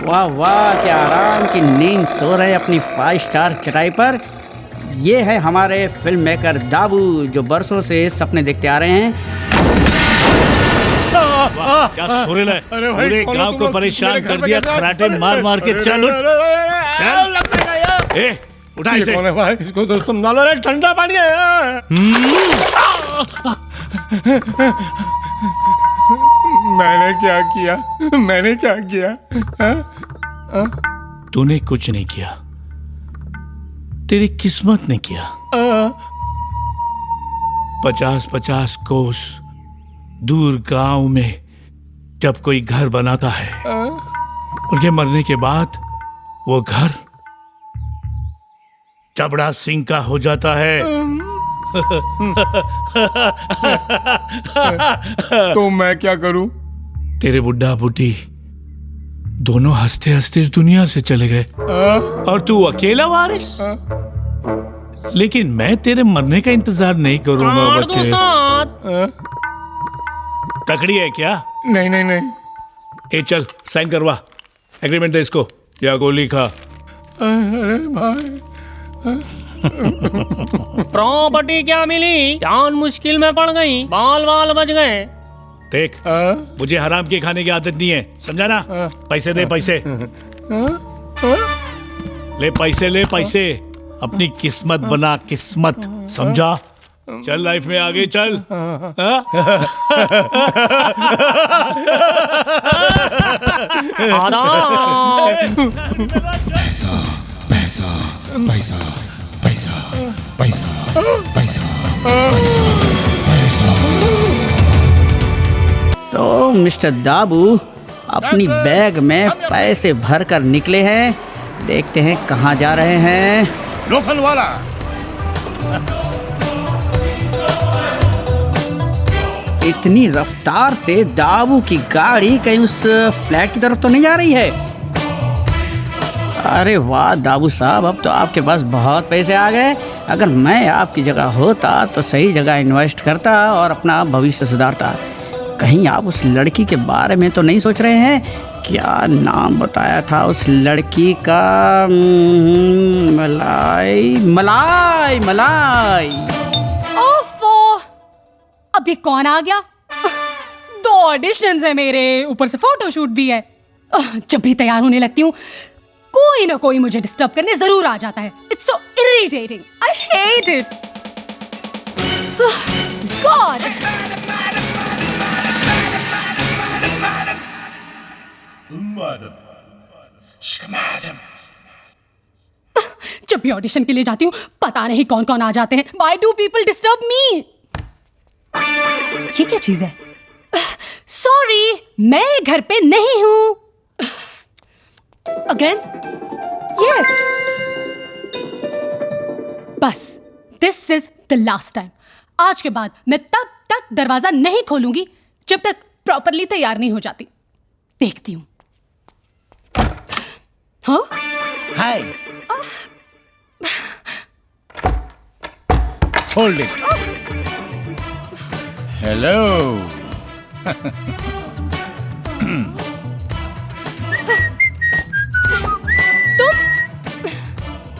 वाह वाह, क्या आराम की नींद सो रहे अपनी 5 स्टार चटाई पर। ये है हमारे फिल्म मेकर दाबू, जो बरसों से सपने देखते आ रहे हैं। क्या सुरीला है, पूरे गांव को परेशान कर दिया, खराटे मार मार के। चल उठ, चल। ए, उठा इसे। कौन है भाई? इसको तो समझा लो रे, ठंडा पानी है। मैंने क्या किया? मैंने क्या किया? तूने कुछ नहीं किया, तेरी किस्मत ने किया। 50-50 कोस दूर गांव में जब कोई घर बनाता है, उनके मरने के बाद वो घर चबड़ा सिंह का हो जाता है। तो मैं क्या करूं? तेरे बुड्ढा बुड्ढी दोनों हंसते हंसते इस दुनिया से चले गए और तू अकेला वारिस। लेकिन मैं तेरे मरने का इंतजार नहीं करूंगा बच्चे। तकड़ी है क्या? नहीं नहीं नहीं। ए चल साइन करवा, एग्रीमेंट दे इसको, या गोली खा। अरे भाई, प्रॉपर्टी क्या मिली? जान मुश्किल में पड़ गई, बाल बाल बच गए। देख, मुझे हराम के खाने की आदत नहीं है, समझा ना? पैसे दे, पैसे ले, पैसे ले, पैसे। अपनी किस्मत बना, किस्मत, समझा? चल लाइफ में आगे चल। पैसा पैसा पैसा पैसा पैसा पैसा पैसा। तो मिस्टर दाबू अपनी बैग में पैसे भर कर निकले हैं। देखते हैं कहाँ जा रहे हैं। लोखंड वाला, इतनी रफ्तार से दाबू की गाड़ी कहीं उस फ्लैट की तरफ तो नहीं जा रही है? अरे वाह दाबू साहब, अब तो आपके पास बहुत पैसे आ गए। अगर मैं आपकी जगह होता तो सही जगह इन्वेस्ट करता और अपना भविष्य सुधारता। कहीं आप उस लड़की के बारे में तो नहीं सोच रहे हैं? क्या नाम बताया था उस लड़की का? मलाई मलाई मलाई। ओफो, अब ये कौन आ गया? 2 ऑडिशंस है मेरे, ऊपर से फोटोशूट भी है। जब भी तैयार होने लगती हूँ कोई ना कोई मुझे डिस्टर्ब करने जरूर आ जाता है। It's so irritating, I hate it. God, जब भी ऑडिशन के लिए जाती हूँ पता नहीं कौन कौन आ जाते हैं। Why do people disturb me? ये क्या चीज है? सॉरी, मैं घर पे नहीं हूँ। अगेन? यस। बस, this is the last time. आज के बाद मैं तब तक दरवाजा नहीं खोलूंगी जब तक प्रॉपरली तैयार नहीं हो जाती। देखती हूँ। हाँ? हाय, होल्ड इट। हेलो।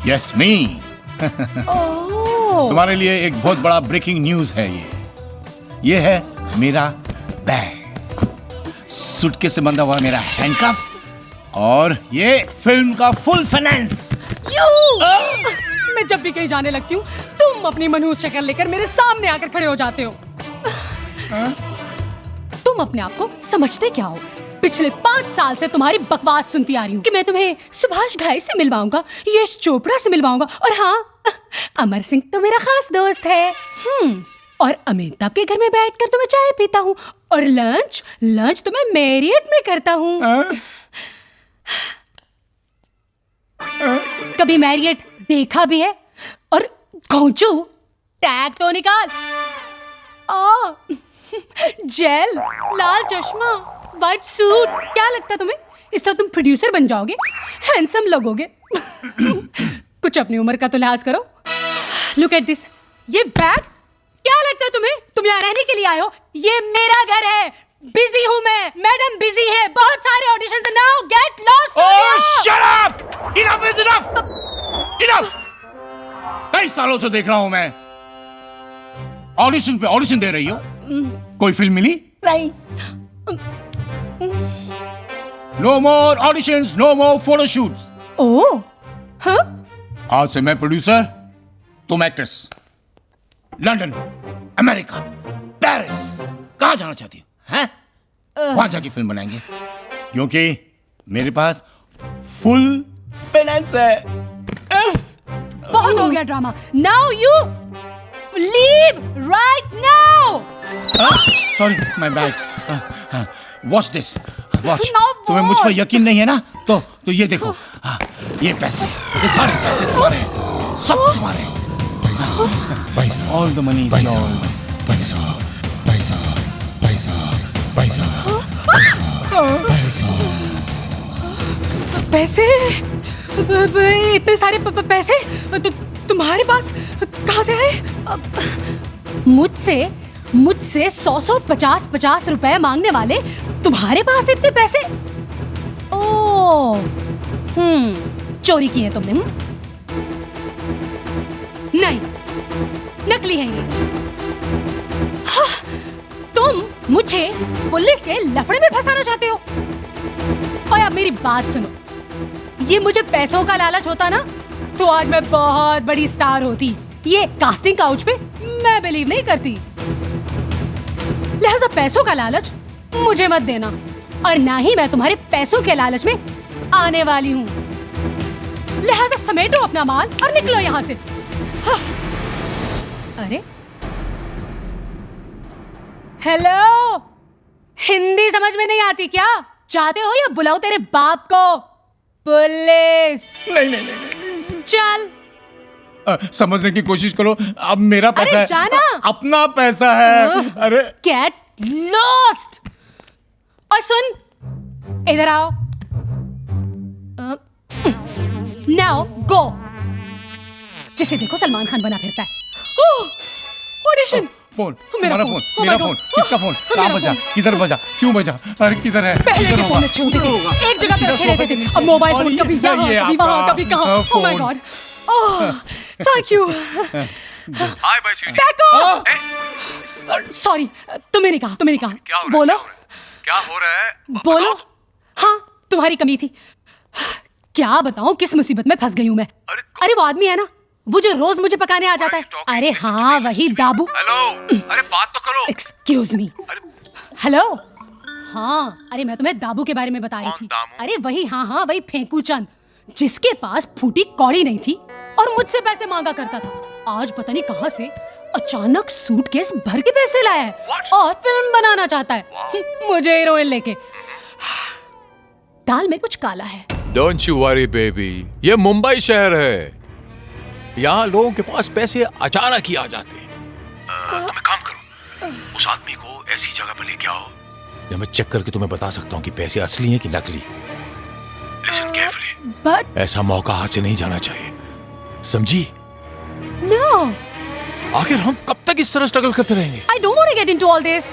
यस मी। तुम्हारे लिए एक बहुत बड़ा ब्रेकिंग न्यूज है। ये है मेरा बैग, सूटकेस से बंधा हुआ मेरा हैंडकफ, और ये फिल्म का फुल फाइनेंस। मैं जब भी कहीं जाने लगती हूँ तुम अपनी मनहूस शक्ल लेकर मेरे सामने आकर खड़े हो जाते हो। तुम अपने आप को समझते क्या हो? पिछले 5 साल से तुम्हारी बकवास सुनती आ रही हूँ कि मैं तुम्हें सुभाष घाई से मिलवाऊंगा, यश चोपड़ा से मिलवाऊंगा, और हाँ, अमर सिंह तो मेरा खास दोस्त है। और अमिताभ के घर में बैठकर तो मैं चाय पीता हूँ, और लंच तो मैं मैरियट में करता हूँ। कभी मैरियट देखा भी है? और घोंचू, टैग तो निकाल। जेल, लाल चश्मा, व्हाइट सूट, क्या लगता है तुम्हें इस तरह तुम प्रोड्यूसर बन जाओगे? हैंडसम लगोगे। कुछ अपनी उम्र का तो लिहाज करो। लुक एट दिस, ये बैग, क्या लगता है तुम्हें? तुम यहाँ रहने के लिए आए हो? ये मेरा घर है, बिजी हूँ मैं, मैडम बिजी है, बहुत सारे auditions, now get lost. Oh shut up! Enough is enough! Enough! कई सालों से देख रहा हूं मैं, ऑडिशन पे ऑडिशन दे रही हो, कोई फिल्म मिली नहीं। नो मोर ऑडिशंस, नो मोर फोटोशूट्स। ओह, हाँ? आज से मैं प्रोड्यूसर, तुम एक्ट्रेस। लंदन, अमेरिका, पेरिस, कहां जाना चाहती हो? हैं? वहां जाके फिल्म बनाएंगे, क्योंकि मेरे पास फुल फाइनेंस है। बहुत हो गया drama, now you leave right now. Sorry, my bad. Watch this, watch. Now तुम्हें मुझ what? पर यकीन नहीं है ना? तो ये देखो, ये पैसे, ये सारे पैसे तुम्हारे हैं, सब तुम्हारे हैं। All the money is yours. पैसे, इतने सारे पैसे तुम्हारे पास कहाँ से आए? मुझसे 100 50 रुपए मांगने वाले तुम्हारे पास इतने पैसे? ओह, चोरी की है तुमने? नहीं, नकली है ये। हाँ, तुम मुझे पुलिस के लफड़े में फंसाना चाहते हो। और अब मेरी बात सुनो, ये मुझे पैसों का लालच होता ना, तो आज मैं बहुत बड़ी स्टार होती। ये कास्टिंग काउच पे मैं बिलीव नहीं करती। लिहाजा पैसों का लालच मुझे मत देना, और ना ही मैं तुम्हारे पैसों के लालच में आने वाली हूँ। लिहाजा समेटो अपना माल और निकलो यहाँ से। हाँ। अरे हेलो, हिंदी समझ में नहीं आती क्या? चाहते हो या बुलाओ तेरे बाप को? पुलिस। नहीं। चल, समझने की कोशिश करो, अब मेरा पैसा अरे है, जाना। अपना पैसा है। अरे गेट लॉस्ट। और सुन, इधर आओ। Now go. जिसे देखो सलमान खान बना फिरता है। ऑडिशन। फोन, मेरा हमारा फोन, फोन, मेरा फोन, किसका फोन? कहाँ बजा? किधर बजा? क्यों बजा? अरे किधर है? पहले किधर के होगा? फोन अच्छे होते थे, एक जगह पे रखे रहते थे। अब मोबाइल और फोन ये- कभी ये यहाँ, कभी आपका, वहाँ, कभी कहाँ। Oh my phone. God. Oh, thank you. Hi भाई स्वीटी। बैको। सॉरी, तुम्हें कहा। क्या हो रहा है? बोलो, क्या हो रहा है? बोलो। हाँ, तुम्हारी कमी थी। क्या बताऊं, किस मुसीबत में फंस गई हूं मैं। अरे वो आदमी है ना, वो जो रोज मुझे पकाने आ जाता है। अरे हाँ, वही दाबू। हेलो, अरे बात तो करो। Excuse me. हेलो। हाँ, अरे मैं तुम्हें दाबू के बारे में बता रही कौन थी। दामू? अरे वही, हाँ, वही फेंकू चंद, जिसके पास फूटी कौड़ी नहीं थी और मुझसे पैसे मांगा करता था। आज पता नहीं कहाँ से अचानक सूटकेस भर के पैसे लाया है What? और फिल्म बनाना चाहता है। मुझे हीरोइन लेके। दाल में कुछ काला है। डोंट यू वरी बेबी, ये मुंबई शहर है, यहाँ लोगों के पास पैसे अचानक ही आ जाते हैं। तुम एक काम करो, उस आदमी को ऐसी जगह पर लेके आओ। मैं चेक करके तुम्हें बता सकता हूँ कि पैसे असली हैं कि नकली। Listen carefully. बट ऐसा मौका हाथ से नहीं जाना चाहिए, समझी? नो, आखिर हम कब तक इस तरह स्ट्रगल करते रहेंगे? I don't want to get into all this.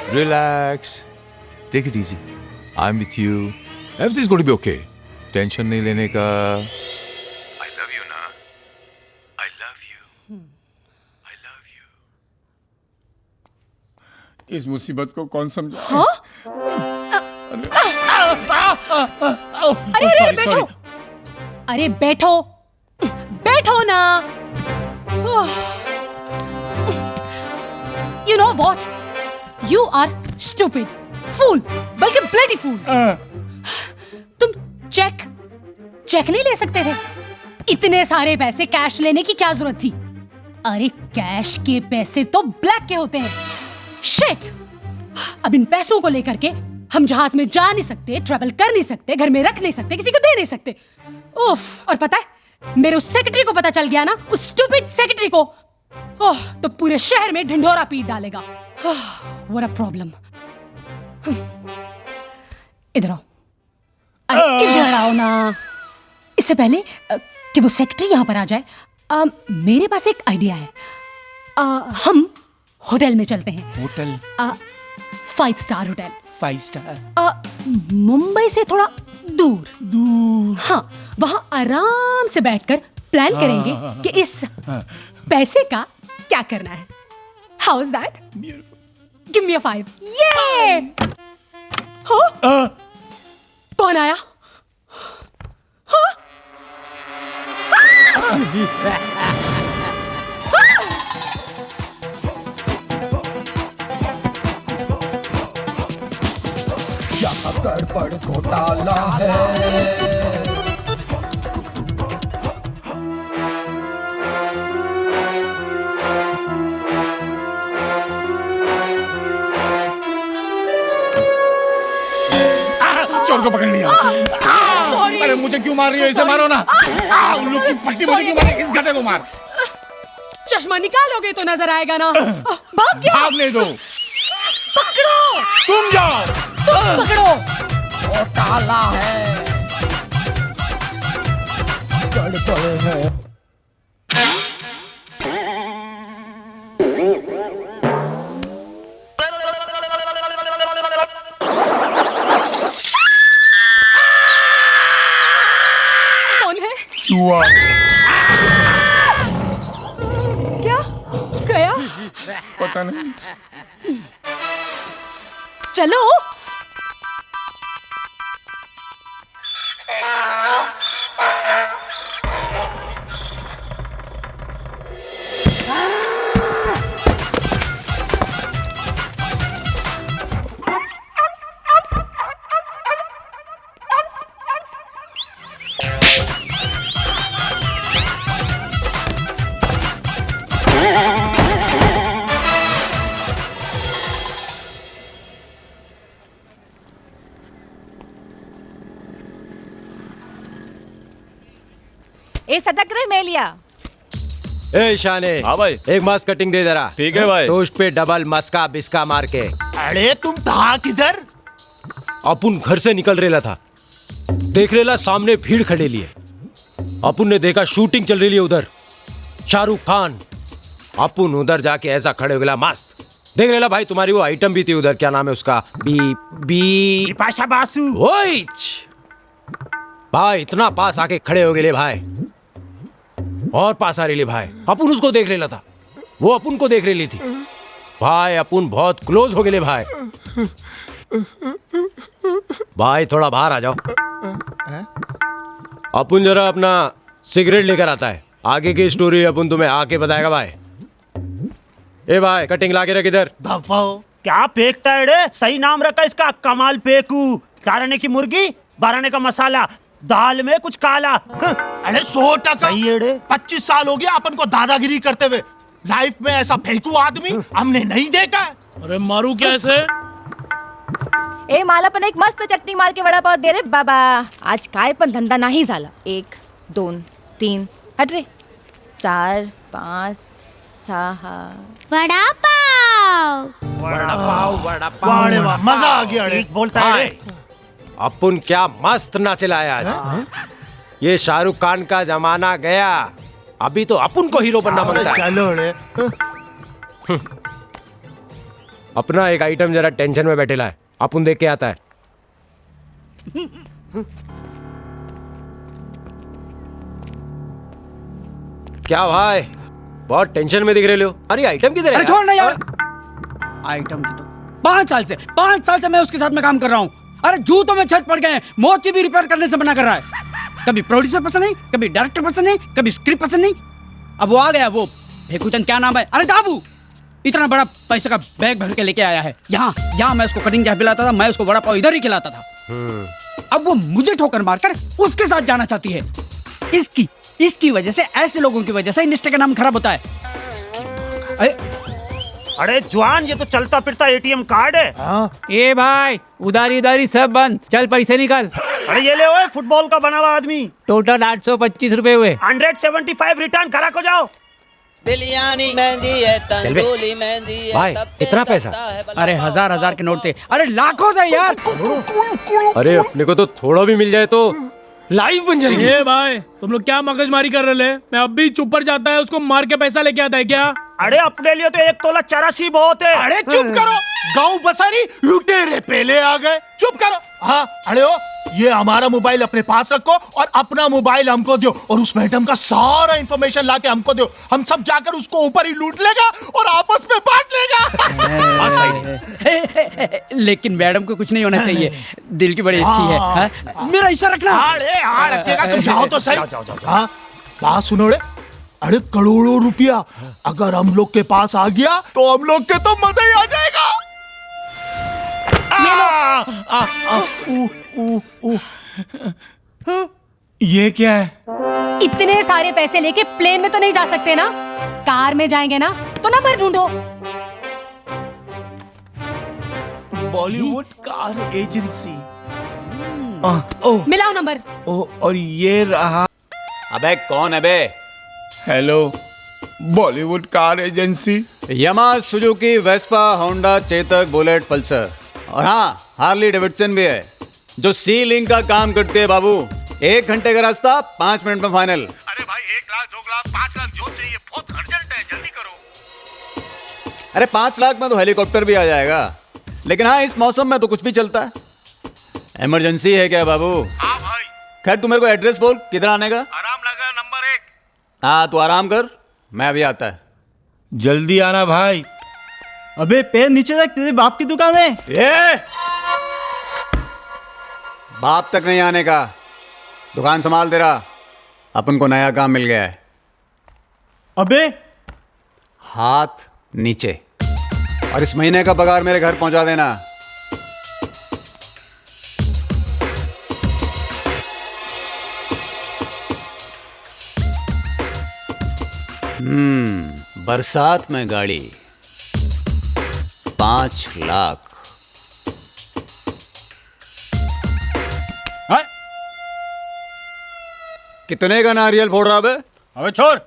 Relax, take it easy, I am with you, everything is going to be okay. Tension नहीं लेने का। आई लव यू ना, I love you, I love you. इस मुसीबत को कौन समझा? हाँ? अरे बैठो। अरे बैठो ना। You know what? You are stupid, fool, बल्कि bloody fool. तुम चेक नहीं ले सकते थे? इतने सारे पैसे कैश लेने की क्या जरूरत थी? अरे कैश के पैसे तो ब्लैक के होते हैं। शिट! अब इन पैसों को लेकर के हम जहाज में जा नहीं सकते, ट्रैवल कर नहीं सकते, घर में रख नहीं सकते, किसी को दे नहीं सकते। उफ! और पता है, मेरे उस सेक्रेटरी को पता चल गया ना, उस स्टूपिड सेक्रेटरी को, ओह, तो पूरे शहर में ढिंढोरा पीट डालेगा। What a problem. इधर आओ। अरे इधर आओ ना। इससे पहले कि वो सेक्रेटरी यहाँ पर आ जाए, मेरे पास एक आइडिया है। हम होटल में चलते हैं। Hotel? 5 star hotel. 5 star Mumbai से थोड़ा दूर। हाँ, वहाँ आराम से बैठकर प्लान करेंगे कि इस पैसे का क्या करना है। How is that? Give me a 5। ये हो? कौन आया? हाँ? गड़बड़ घोटाला है। चोर को पकड़ लिया। सॉरी। अरे मुझे क्यों मार रही हो? इसे मारो ना। उल्लू की पट्टी मुझे क्यों मार? इस गधे को मार। चश्मा निकालोगे तो नजर आएगा ना। भाग गया। भागने दो। पकड़ो। तुम जाओ। तुम पकड़ो। घोटाला है, गड़बड़ है। कौन है? चूहा। क्या गया? पता नहीं। चलो। ए सटक रे मेलिया। ए शाने, हाँ भाई, एक मस्त कटिंग दे जरा। ठीक है भाई। टोस्ट पे डबल मस्का बिस्का मार के। अरे तुम था किधर? अपुन घर से निकल रेला था, देख रेला सामने भीड़ खड़े लिए। अपुन ने देखा शूटिंग चल रही है उधर, शाहरुख खान। अपुन उधर जाके ऐसा खड़े हो गया मस्त। देख रेला भाई, तुम्हारी वो आइटम भी थी उधर, क्या नाम है उसका? बिपाशा बासु। वोइच भाई, इतना पास आके खड़े हो गए भाई, और पास आ रही भाई। अपुन उसको देख लेला था, वो अपुन को देख रही थी भाई। अपुन बहुत क्लोज हो गए भाई। भाई थोड़ा बाहर आ जाओ। अपुन जरा अपना सिगरेट लेकर आता है, आगे की स्टोरी अपुन तुम्हें आके बताएगा भाई। ए भाई, कटिंग लाके रख इधर। क्या फेंकता है रे? सही नाम रखा इसका, कमाल फेंकू। 4 आने की मुर्गी, 12 आने का मसाला, दाल में कुछ काला। अरे 100% सही है रे। 25 साल हो गया अपन को दादागिरी करते हुए। लाइफ में ऐसा फेंकू आदमी हमने नहीं देखा। अरे मारू क्या ऐसे? ए मला पण एक मस्त चटणी मार के वडापाव दे रे बाबा। आज काय पण धंदा नाही झाला। 1 2 3 हट रे, 4 5 6 वडापाव। वाह वाह, मजा आ गया रे। बोलता है रे। अपुन क्या मस्त नाचला है आज। ये शाहरुख खान का जमाना गया, अभी तो अपुन को हीरो बनना बनता है। चलो रे। अपना एक आइटम जरा टेंशन में बैठेला है, अपुन देख के आता है। क्या भाई, बहुत टेंशन में दिख रहे हो। अरे आइटम किधर है? अरे छोड़ ना यार, आइटम की तो 5 साल से मैं उसके साथ में काम कर रहा हूँ। अरे जूतों में छत पड़ गए, मोची भी रिपेयर करने से मना कर रहा है। कभी प्रोड्यूसर पसंद नहीं, कभी डायरेक्टर पसंद नहीं, कभी स्क्रिप्ट पसंद नहीं। अब वो आ गया, वो भेकूचंद क्या नाम है, अरे दाबू, इतना बड़ा पैसे का बैग भर के लेके आया है। यहाँ मैं उसको कटिंग चाय पिलाता था, मैं उसको वड़ा पाव इधर ही खिलाता था। अब वो मुझे ठोकर मारकर उसके साथ जाना चाहती है। इसकी वजह से, ऐसे लोगों की वजह से इंडस्ट्री का नाम खराब होता है। अरे जवान, ये तो चलता फिरता एटीएम कार्ड है। ए भाई, उधारी सब बंद, चल पैसे निकाल। अरे ये ले ओए, फुटबॉल का बना हुआ आदमी। टोटल 825 रुपए हुए। 175 रिटर्न करा को जाओ। बिलियानी मेहंदी है, तंदूरी मेहंदी है। भाई इतना पैसा? अरे हजार के नोट थे, अरे लाखों थे यार। अरे अपने को तो थोड़ा भी मिल जाए तो लाइव बन जाएगी। ए भाई, तुम लोग क्या मगजमारी कर रहे हैं? मैं अब भी चुप पर जाता है, उसको मार के पैसा लेके आता है क्या? अरे अपने लिए तो 1 तोला चरस ही बहुत है। अरे चुप करो, गांव बसारी लुटेरे पहले आ गए। चुप करो। हाँ अरे ओ, ये हमारा मोबाइल अपने पास रखो और अपना मोबाइल हमको दो और उस मैडम का सारा इंफॉर्मेशन लाके हमको दो। हम सब जाकर उसको ऊपर ही लूट लेगा और आपस में बांट लेगा। लेकिन मैडम को कुछ नहीं होना चाहिए, दिल की बड़ी अच्छी है। हाँ? मेरा हिस्सा रखना। हाँ रखेगा। तुम जाओ तो सही। हाँ बात सुनो रे, अरे करोड़ों रुपया अगर हम लोग के पास आ गया तो हम लोग के तो मजा ही आ जाएगा। ये क्या है? इतने सारे पैसे लेके प्लेन में तो नहीं जा सकते ना, कार में जाएंगे ना, तो नंबर ढूंढो। Bollywood car agency. मिलाओ नंबर। और ये रहा। अबे कौन है बे? Hello, Bollywood car agency. Yamaha, Suzuki, Vespa, Honda, Chetak, bullet, Pulsar और हाँ हार्ली डेविडसन भी है जो सी लिंक का काम करते हैं बाबू। 1 घंटे का रास्ता 5 मिनट में फाइनल। अरे भाई 1 लाख 2 लाख 5 लाख जो चाहिए, बहुत अर्जेंट है, जल्दी करो। अरे 5 लाख में तो हेलीकॉप्टर भी आ जाएगा, लेकिन हाँ इस मौसम में तो कुछ भी चलता है। इमरजेंसी है क्या बाबू? हाँ भाई। खैर तू मेरे को एड्रेस बोल, किधर आने का? आराम नगर नंबर 1। हाँ तू आराम कर, मैं अभी आता है। जल्दी आना भाई। अबे पैर नीचे रख, तेरे बाप की दुकान है। ये बाप तक नहीं आने का, दुकान संभाल तेरा। अपन को नया काम मिल गया है। अबे हाथ नीचे, और इस महीने का पगार मेरे घर पहुंचा देना। बरसात में गाड़ी 5 लाख। कितने का नारियल फोड़ रहा बे? अबे छोड़,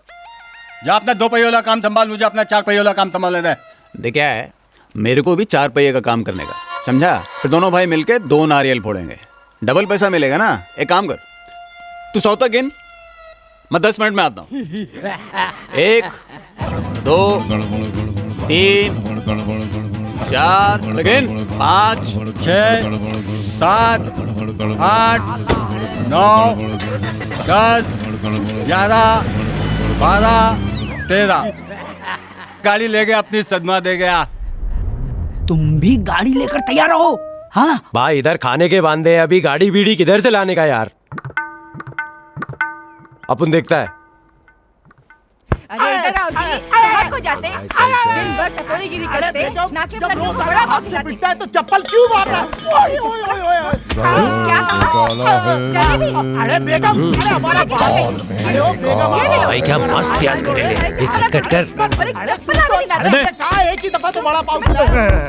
जा अपना 2 पहियों वाला काम संभाल, मुझे अपना 4 पहियों वाला काम संभाल लेना है। देख क्या है, मेरे को भी 4 पहिए का काम करने का, समझा? फिर दोनों भाई मिलके 2 नारियल फोड़ेंगे, डबल पैसा मिलेगा ना। एक काम कर, तू 100 तक गिन, मैं 10 मिनट में आता हूँ। 1 2 3 4 गिन, 5 6 7 8 9 10 11 12 13। गाड़ी ले गया, अपनी सदमा दे गया। तुम भी गाड़ी लेकर तैयार रहो। हाँ भाई इधर खाने के बांधे हैं, अभी गाड़ी बीड़ी किधर से लाने का यार? अपन देखता है। अरे इधर आओ जी, कहाँ को जाते? दिन भर टपोरीगिरी करते, नाके पर लोगों को बड़ा भाव खिलाते। तो चप्पल क्यों मार रहा? क्या कहा? जलेबी? अरे बेगम, अरे हमारा अरे ओ बेगम, भाई क्या मस्त प्याज करेले, ये कट कर। अरे कहाँ एक ही दफा तो बड़ा पाव खिलाया।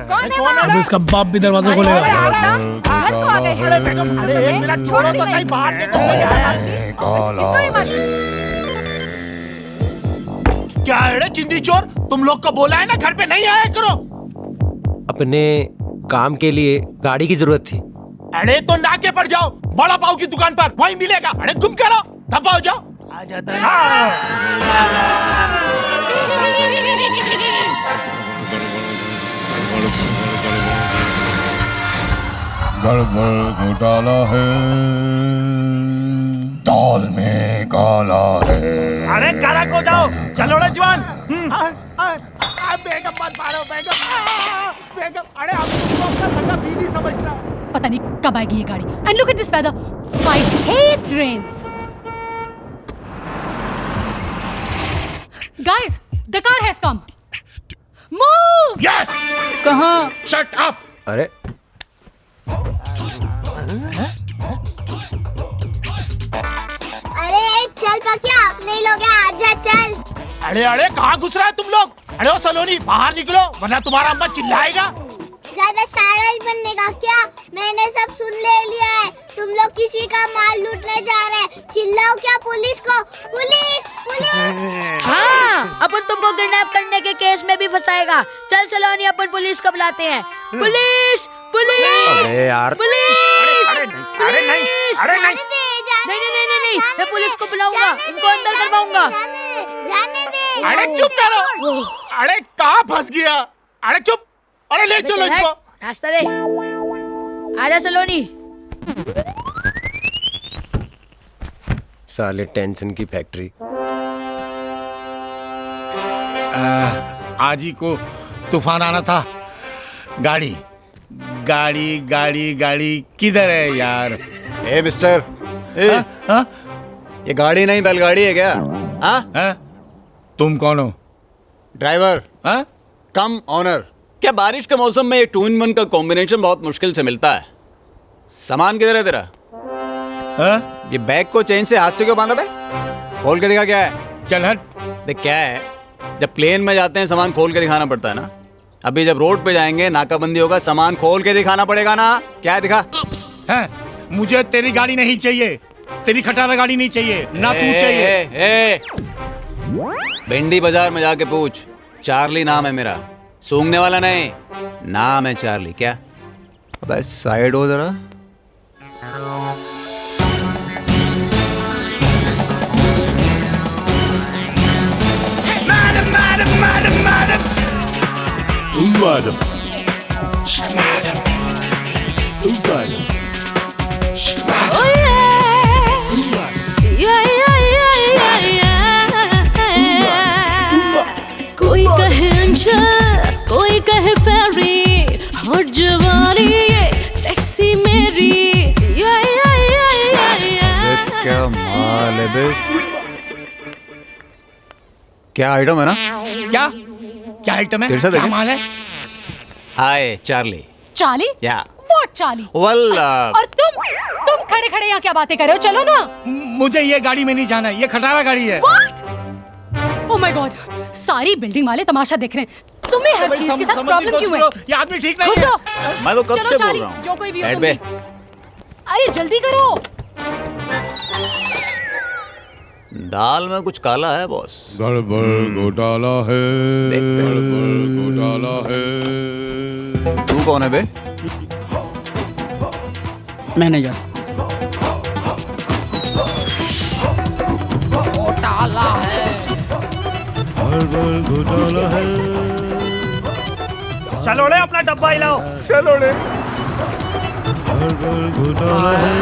कौन है वहाँ? अब इसका बाप भी दरवाजा खोलेगा। घर को आ गए। अरे बेगम, अरे 1 मिनट छोड़ो तो सही, बाहर क्या है रे चिंदी चोर, तुम लोग को बोला है ना घर पे नहीं आया करो। अपने काम के लिए गाड़ी की जरूरत थी। अरे तो नाके पर जाओ, बड़ा पाव की दुकान पर, वहीं मिलेगा। अरे तुम करो, दफा हो जाओ। आ जाता है। गड़बड़ घोटाला है, दाल में काला है। अरे करा को जाओ, चलो रे जवान। बेगम मत मारो बेगम। बेगम अरे हम तुमको अपना सगा बीवी समझना। पता नहीं कब आएगी ये गाड़ी। And look at this weather, I hate rains. Guys, the car has come. Move! Yes! कहाँ? Shut up! अरे अरे चल पकिया, नहीं लोगे, आजा चल। अरे अरे कहाँ घुस रहा है तुम लोग? अरे ओ सलोनी, बाहर निकलो वरना तुम्हारा अम्मा चिल्लाएगा। ज्यादा शायर बनने का क्या? मैंने सब सुन ले लिया है। तुम लोग किसी का माल लूटने जा रहे हैं। चिल्लाओ क्या पुलिस को? Police police. हाँ, अपन तुमको किडनैप करने के केस में भी फंसाएगा। चल सलोनी, अपन पुलिस को बुलाते हैं। Police police. अरे यार, पुलिस। अरे नहीं, अरे नहीं। नहीं, मैं पुलिस को बुलाऊंगा, इनको अंदर करवाऊंगा। जाने दे। अरे चुप करो। अरे कहाँ फंस गया? अरे चुप। अरे ले चलो इनको। रास्ता दे, आजा सलोनी। साले टेंशन की फैक्ट्री। आज ही को तूफान आना था। गाड़ी गाड़ी गाड़ी गाड़ी किधर है यार? ए मिस्टर, ए, हाँ? ये गाड़ी नहीं बैलगाड़ी है क्या? हाँ? तुम कौन हो? ड्राइवर कम ऑनर। क्या बारिश के मौसम में ये 2 in 1 का कॉम्बिनेशन बहुत मुश्किल से मिलता है। सामान किधर है तेरा? ये बैग को चेन से हाथ से क्यों बांधा बे? खोल के दिखा क्या है? चल हट। देख क्या है, जब प्लेन में जाते हैं सामान खोल के दिखाना पड़ता है ना। अभी जब रोड पे जाएंगे नाकाबंदी होगा, सामान खोल के दिखाना पड़ेगा ना। क्या है दिखा? मुझे तेरी गाड़ी नहीं चाहिए, तेरी खटारा गाड़ी नहीं चाहिए, ना तू चाहिए। भिंडी बाजार में जाके पूछ, चार्ली नाम है मेरा, सूंघने वाला नहीं, नाम है चार्ली। क्या? अबे साइड हो जरा। कोई कहे अंशल, कोई कहे फेरी, और जवानी ये सेक्सी मेरी। क्या माल है बे? क्या आइटम है ना? क्या आइटम है? क्या माल है? हाय चार्ली। चार्ली? या व्हाट चार्ली? वेल और तुम खड़े खड़े यहाँ क्या बातें कर रहे हो? चलो ना। मुझे ये गाड़ी में नहीं जाना, ये खटारा गाड़ी है। व्हाट? ओह माय गॉड, सारी बिल्डिंग वाले तमाशा देख रहे हैं। तुम्हें हर चीज के साथ प्रॉब्लम क्यों है? ये आदमी ठीक नहीं है। मैं तो कब से बोल रहा हूँ। जो कोई भी हो बैठ तुम बे। भी। अरे जल्दी करो। दाल में कुछ काला है बॉस। गड़बड़ घोटाला है, गड़बड़ घोटाला है। तू कौन है बे? मैनेजर। घोटाला है, गड़बड़ घोटाला है। चलो रे अपना डब्बा हिलाओ। चलो रे। गड़बड़ घोटाला है,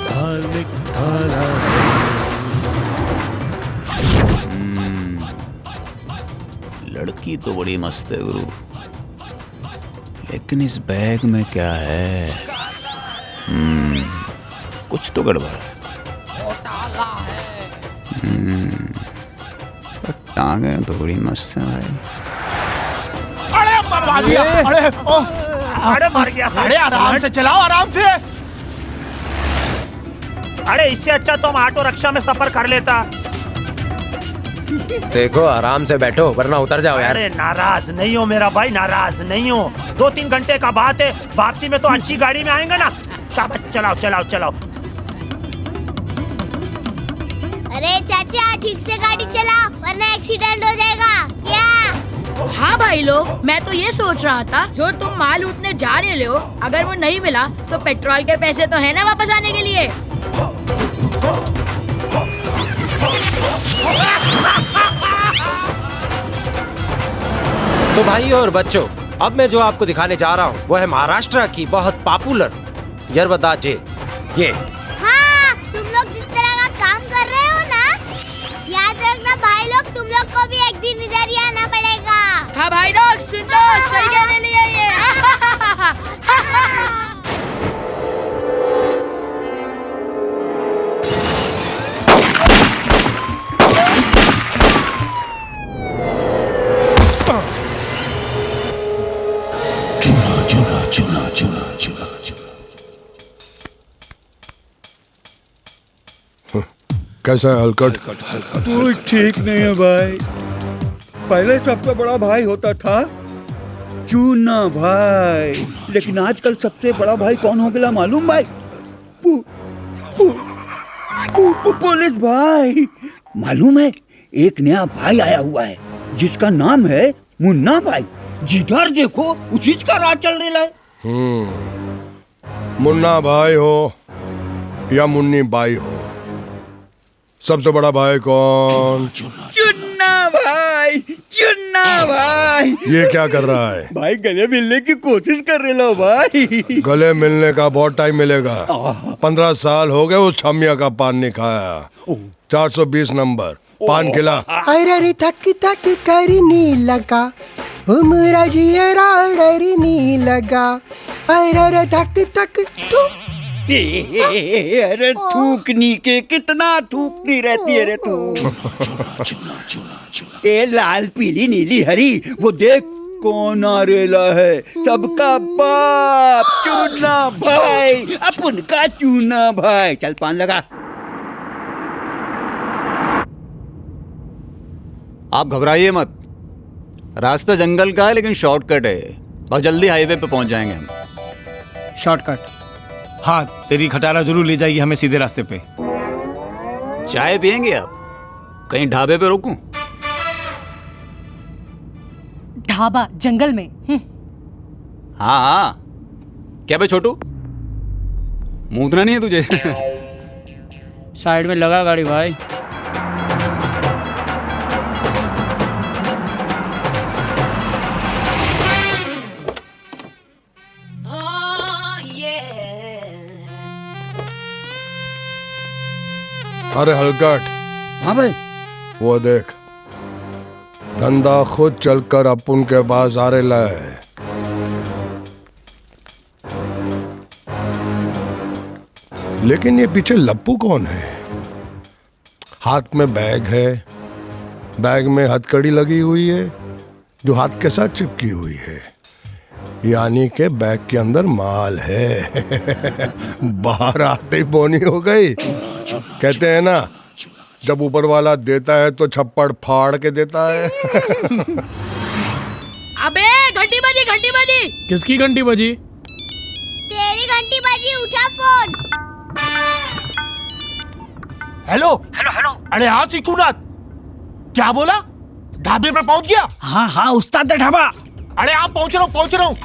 धार्मिक घोटाला है। लड़की तो बड़ी मस्त है गुरु, लेकिन इस बैग में क्या है? कुछ तो गड़बड़ है। टांगे तो बड़ी मस्त है भाई। अरे मरवा दिया। अरे मर गया। अरे आराम से चलाओ, आराम से। अरे इससे अच्छा तो हम ऑटो रिक्शा में सफर कर लेता। देखो आराम से बैठो वरना उतर जाओ यार। अरे नाराज नहीं हो मेरा भाई, नाराज नहीं हो। 2-3 घंटे का बात है, वापसी में तो अच्छी गाड़ी में आएंगे ना। शाबाश, चलाओ चलाओ चलाओ। अरे चाचा ठीक से गाड़ी चलाओ वरना एक्सीडेंट हो जाएगा। क्या? हाँ भाई लोग, मैं तो ये सोच रहा था, जो तुम माल उठने जा रहे हो, अगर वो नहीं मिला तो पेट्रोल के पैसे तो है ना वापस आने के लिए। तो भाई और बच्चों, अब मैं जो आपको दिखाने जा रहा हूँ वो है महाराष्ट्र की बहुत पॉपुलर यरवदा जेल। ये हाँ, तुम लोग जिस तरह का काम कर रहे हो ना, याद रखना भाई लोग, तुम लोग को भी एक दिन इधर ही आना पड़ेगा। हाँ भाई लोग सुन लो, सही कहने लिए ये। कैसा है हलकट? तू ठीक नहीं है भाई। पहले सबसे बड़ा भाई होता था चूना भाई, लेकिन आजकल सबसे बड़ा भाई कौन हो गया मालूम भाई? पुलिस भाई। मालूम है, एक नया भाई आया हुआ है जिसका नाम है मुन्ना भाई। जिधर देखो उसी का राज चल रहा है। मुन्ना भाई हो या मुन्नी बाई हो, सबसे बड़ा भाई कौन? चुन्ना भाई। भाई, चुन्ना भाई। ये क्या कर रहा है? भाई गले मिलने की कोशिश कर रहे लो भाई। गले मिलने का बहुत टाइम मिलेगा। 15 साल हो गए उस छमिया का पान नहीं खाया। 420 नंबर पान खिला। अरे थक थक कर नी लगा, उमरा जियरा डरी नी लगा। अरे थक थक तू। अरे थूकनी के कितना थूकती रहती है रे तू। ए लाल पीली नीली हरी, वो देख कौन आ रेला है। सबका बाप चूना भाई, अपन का चूना भाई। चल पान लगा। आप घबराइए मत, रास्ता जंगल का है लेकिन शॉर्टकट है। बहुत जल्दी हाईवे पे पहुंच जाएंगे हम। शॉर्टकट? हाँ, तेरी खटारा जरूर ले जाएगी हमें सीधे रास्ते पे। चाय पियेंगे आप? कहीं ढाबे पे रोकूं? ढाबा जंगल में? हाँ हाँ। क्या बे छोटू, मूतना नहीं है तुझे? साइड में लगा गाड़ी भाई। अरे हलकट। हाँ भाई। वो देख, धंधा खुद चलकर अपन के पास आ रेला है। लेकिन ये पीछे लप्पू कौन है? हाथ में बैग है, बैग में हथकड़ी लगी हुई है जो हाथ के साथ चिपकी हुई है, यानी के बैग के अंदर माल है। बाहर आते ही बोनी हो गई। कहते हैं ना, जब ऊपर वाला देता है तो छप्पड़ फाड़ के देता है। अबे घंटी बजी, घंटी बजी। किसकी घंटी बजी? तेरी घंटी बजी, उठा फोन। Hello hello hello. अरे हाँ सिकुनाथ, क्या बोला? ढाबे पे पहुंच गया? हाँ हाँ उस्ताद ढाबा। अरे आप पहुंच रहा हूँ, पहुंच रहा हूँ।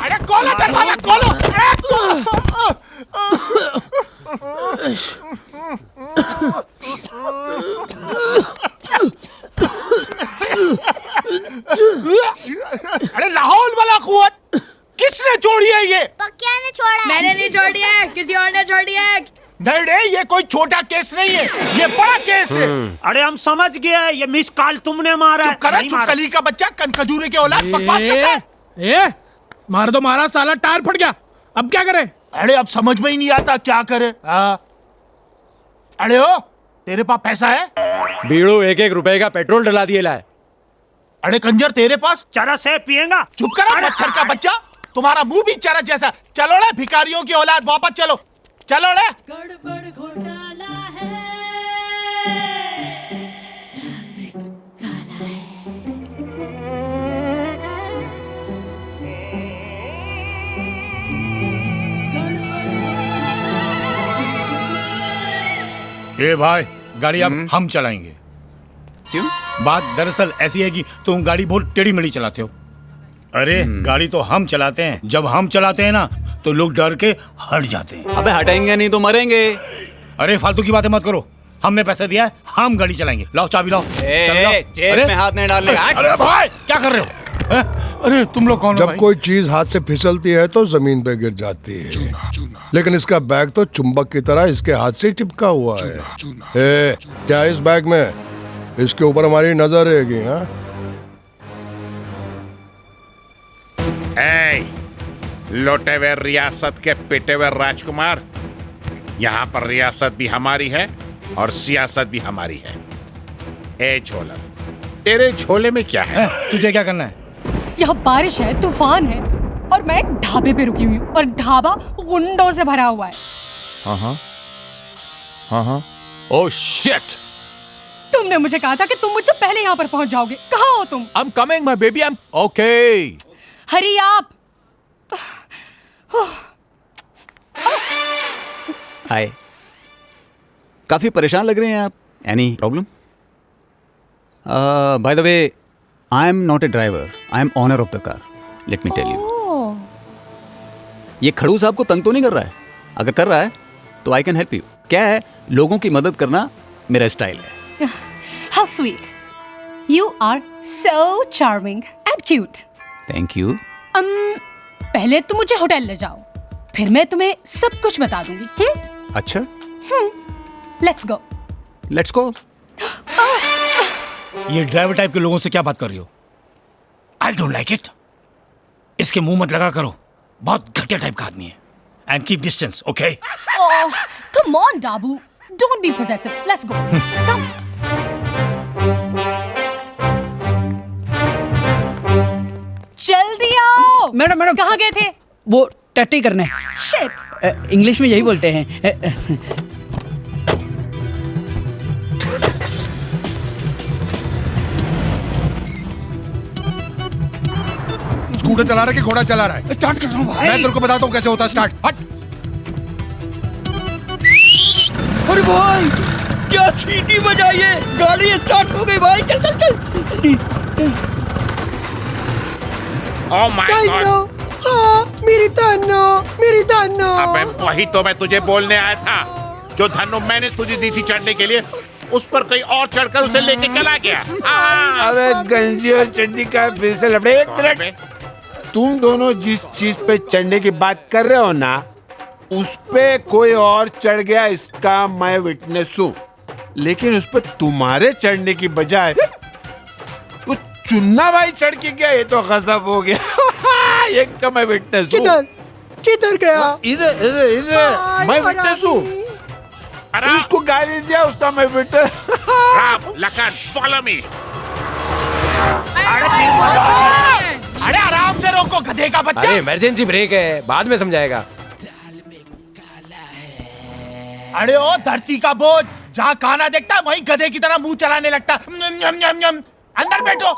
अरे खोलो दरवाजा, खोलो। अरे लाहौल वाला कुआत किसने छोड़ी है ये? पक्किया ने छोड़ा। मैंने नहीं छोड़ी है, किसी और ने छोड़ी है। नहीं रे, ये कोई छोटा केस नहीं है, ये बड़ा केस है। अरे हम समझ गए, ये मिस कॉल तुमने मारा। चुप करा, चुपकली का बच्चा, कनखजूरे के औलाद, बकवास करता है। मार दो, मारा साला, टायर फट गया, अब क्या करे? अरे अब समझ में ही नहीं आता क्या करे। अरे ओ, तेरे पास पैसा है? बीड़ू 1-1 रुपए का पेट्रोल डला दिए लाए। अरे कंजर, तेरे पास? चरस है, पिएगा? चुप करा मच्छर का बच्चा, तुम्हारा मुंह भी चरस जैसा। चलो रे भिखारियों की औलाद, वापस चलो, चलो रे। गड़बड़ घोटाला है। ए भाई, गाड़ी अब हम चलाएंगे। क्यों? बात दरअसल ऐसी है कि तुम गाड़ी बहुत टेढ़ी मेढ़ी चलाते हो। अरे गाड़ी तो हम चलाते हैं, जब हम चलाते हैं ना तो लोग डर के हट जाते हैं। अबे हटेंगे नहीं तो मरेंगे। अरे फालतू की बातें मत करो, हमने पैसे दिया है, हम गाड़ी चलाएंगे। लाओ चाबी लाओ। जेब में हाथ नहीं डालने। अरे भाई क्या कर रहे हो? अरे तुम लोग कौन हो? जब कोई चीज हाथ से फिसलती है तो जमीन पे गिर जाती है, लेकिन इसका बैग तो चुंबक की तरह इसके हाथ से चिपका हुआ है। ए, क्या इस बैग में? इसके ऊपर हमारी नजर रहेगी। हाँ, लौटे हुए रियासत के पिटे हुए राजकुमार, यहाँ पर रियासत भी हमारी है और सियासत भी हमारी है। ए झोला, तेरे झोले में क्या है? तुझे क्या करना है? यहाँ बारिश है, तूफान है, और मैं एक ढाबे पे रुकी हुई हूँ, और ढाबा गुंडों से भरा हुआ है। हाँ। Oh shit! तुमने मुझे कहा था कि तुम मुझसे पहले यहाँ पर पहुँच जाओगे। कहाँ हो तुम? I'm coming, my baby. I'm okay. हरी आप। हाय, काफी परेशान लग रहे हैं आप। Any problem? By the way, I am not a driver, I am owner of the car, let me tell you. ये खड़ूस आपको तंग तो नहीं कर रहा है? अगर कर रहा है तो आई कैन हेल्प यू। क्या है, लोगों की मदद करना मेरा स्टाइल है। How sweet, you are so charming and cute. Thank you. पहले तुम मुझे होटल ले जाओ, फिर मैं तुम्हें सब कुछ बता दूंगी। अच्छा, लेट्स गो। Let's go. ये ड्राइवर टाइप के लोगों से क्या बात कर रही हो? I don't like it. इसके मुंह मत लगा करो, बहुत घटिया टाइप का आदमी है। And keep distance, okay? Come on Dabu, don't be possessive, let's go. Come. जल्दी आओ। मैडम कहाँ गए थे? वो टट्टी करने। शिट। इंग्लिश में यही बोलते हैं। स्कूटर चला रहा है कि घोड़ा चला रहा है? स्टार्ट कर रहा हूँ भाई। मैं तेरे को बताता हूँ कैसे होता है स्टार्ट। हट। अरे भाई क्या सीटी बजाई है, गाड़ी स्टार्ट हो गई भाई। चल चल चल जल्दी। ओह माय गॉड, हाँ, मेरी धन्नो। अबे वही तो मैं तुझे बोलने आया था। जो धन्नो मैंने तुझे दी थी चढ़ने के लिए, उस पर कहीं और चढ़कर उसे लेके चला गया। अबे गंजी और चड्डी का फिर से लफड़े। एक मिनट, तुम दोनों जिस चीज पे चढ़ने की बात कर रहे हो ना, उस पे कोई और चढ़ गया, इसका मैं विटनेस हूँ। लेकिन उस पे तुम्हारे चढ़ने की बजाय वो चुन्ना भाई चढ़ के गया, ये तो गजब हो गया। ये का मैं विटनेस हूँ। किधर गया? इधर मैं विटनेस हूँ। इसको गाली दिया, उसका मैं witness. Ram, Lakhan, follow me. अरे आराम से रोको गधे का बच्चा। अरे इमरजेंसी ब्रेक है, बाद में समझाएगा। अरे ओ धरती का बोझ, जहाँ खाना देखता वहीं गधे की तरह मुंह चलाने लगता। यम यम यम। अंदर बैठो।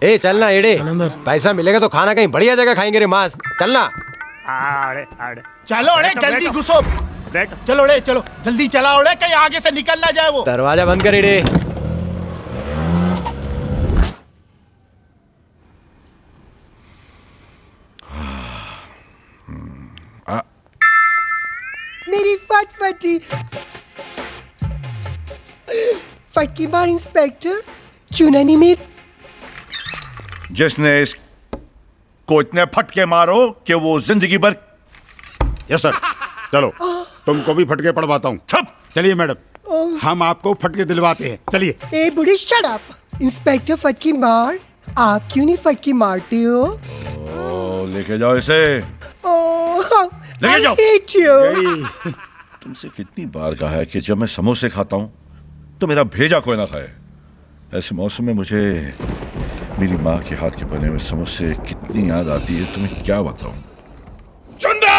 ए चलना एड़े, पैसा मिलेगा तो खाना कहीं बढ़िया जगह खाएंगे रे मास। चलना। चलो अरे जल्दी घुसो। चलो अरे चलो जल्दी चला अरे, कहीं आगे से निकल ना जाए वो। दरवाजा बंद कर एड़े। मेरी फटफटी फटकी मार इंस्पेक्टर, चुना नहीं मेरी। जिसने इसको इतने फटके मारो कि वो जिंदगी भर। Yes sir. चलो तुमको भी फटके पड़वाता हूँ। चलिए मैडम, हम आपको फटके दिलवाते हैं। चलिए। ए बुढ़ी शट अप। इंस्पेक्टर फटकी मार, आप क्यों नहीं फटकी मारते हो? लेके जाओ इसे, लेके जाओ। hate you. तुमसे कितनी बार कहा है कि जब मैं समोसे खाता हूँ तो मेरा भेजा कोई ना खाए। ऐसे मौसम में मुझे मेरी माँ के हाथ के बने हुए समोसे कितनी याद आती है, तुम्हें क्या बताऊं। चंदा!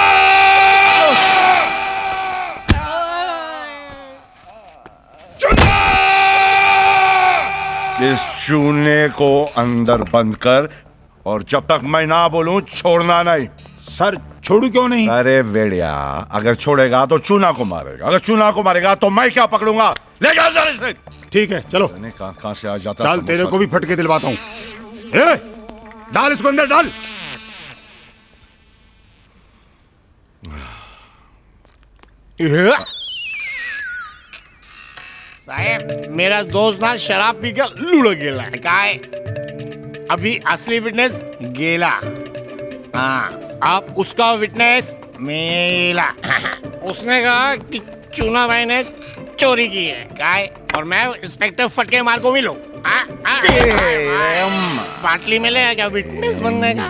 चंदा! इस चूने को अंदर बंद कर, और जब तक मैं ना बोलूं छोड़ना नहीं। सर छोड़ू क्यों नहीं? अरे वेड़िया, अगर छोड़ेगा तो चूना को मारेगा, अगर चूना को मारेगा तो मैं क्या पकड़ूंगा। ले जा जरा इसे। ठीक है चलो। कहां से आ जाता। चल तेरे को भी फटके दिलवाता हूँ। डाल इसको अंदर डाल। साहब मेरा दोस्त ना शराब पी कर लूड़ गेला है। अभी असली विटनेस गेला। हाँ, आप उसका विटनेस मेला। उसने कहा कि चूना भाई ने चोरी की है काय, और मैं इंस्पेक्टर फटके मार को मिलूं। पाटली में ले क्या विटनेस बनने का?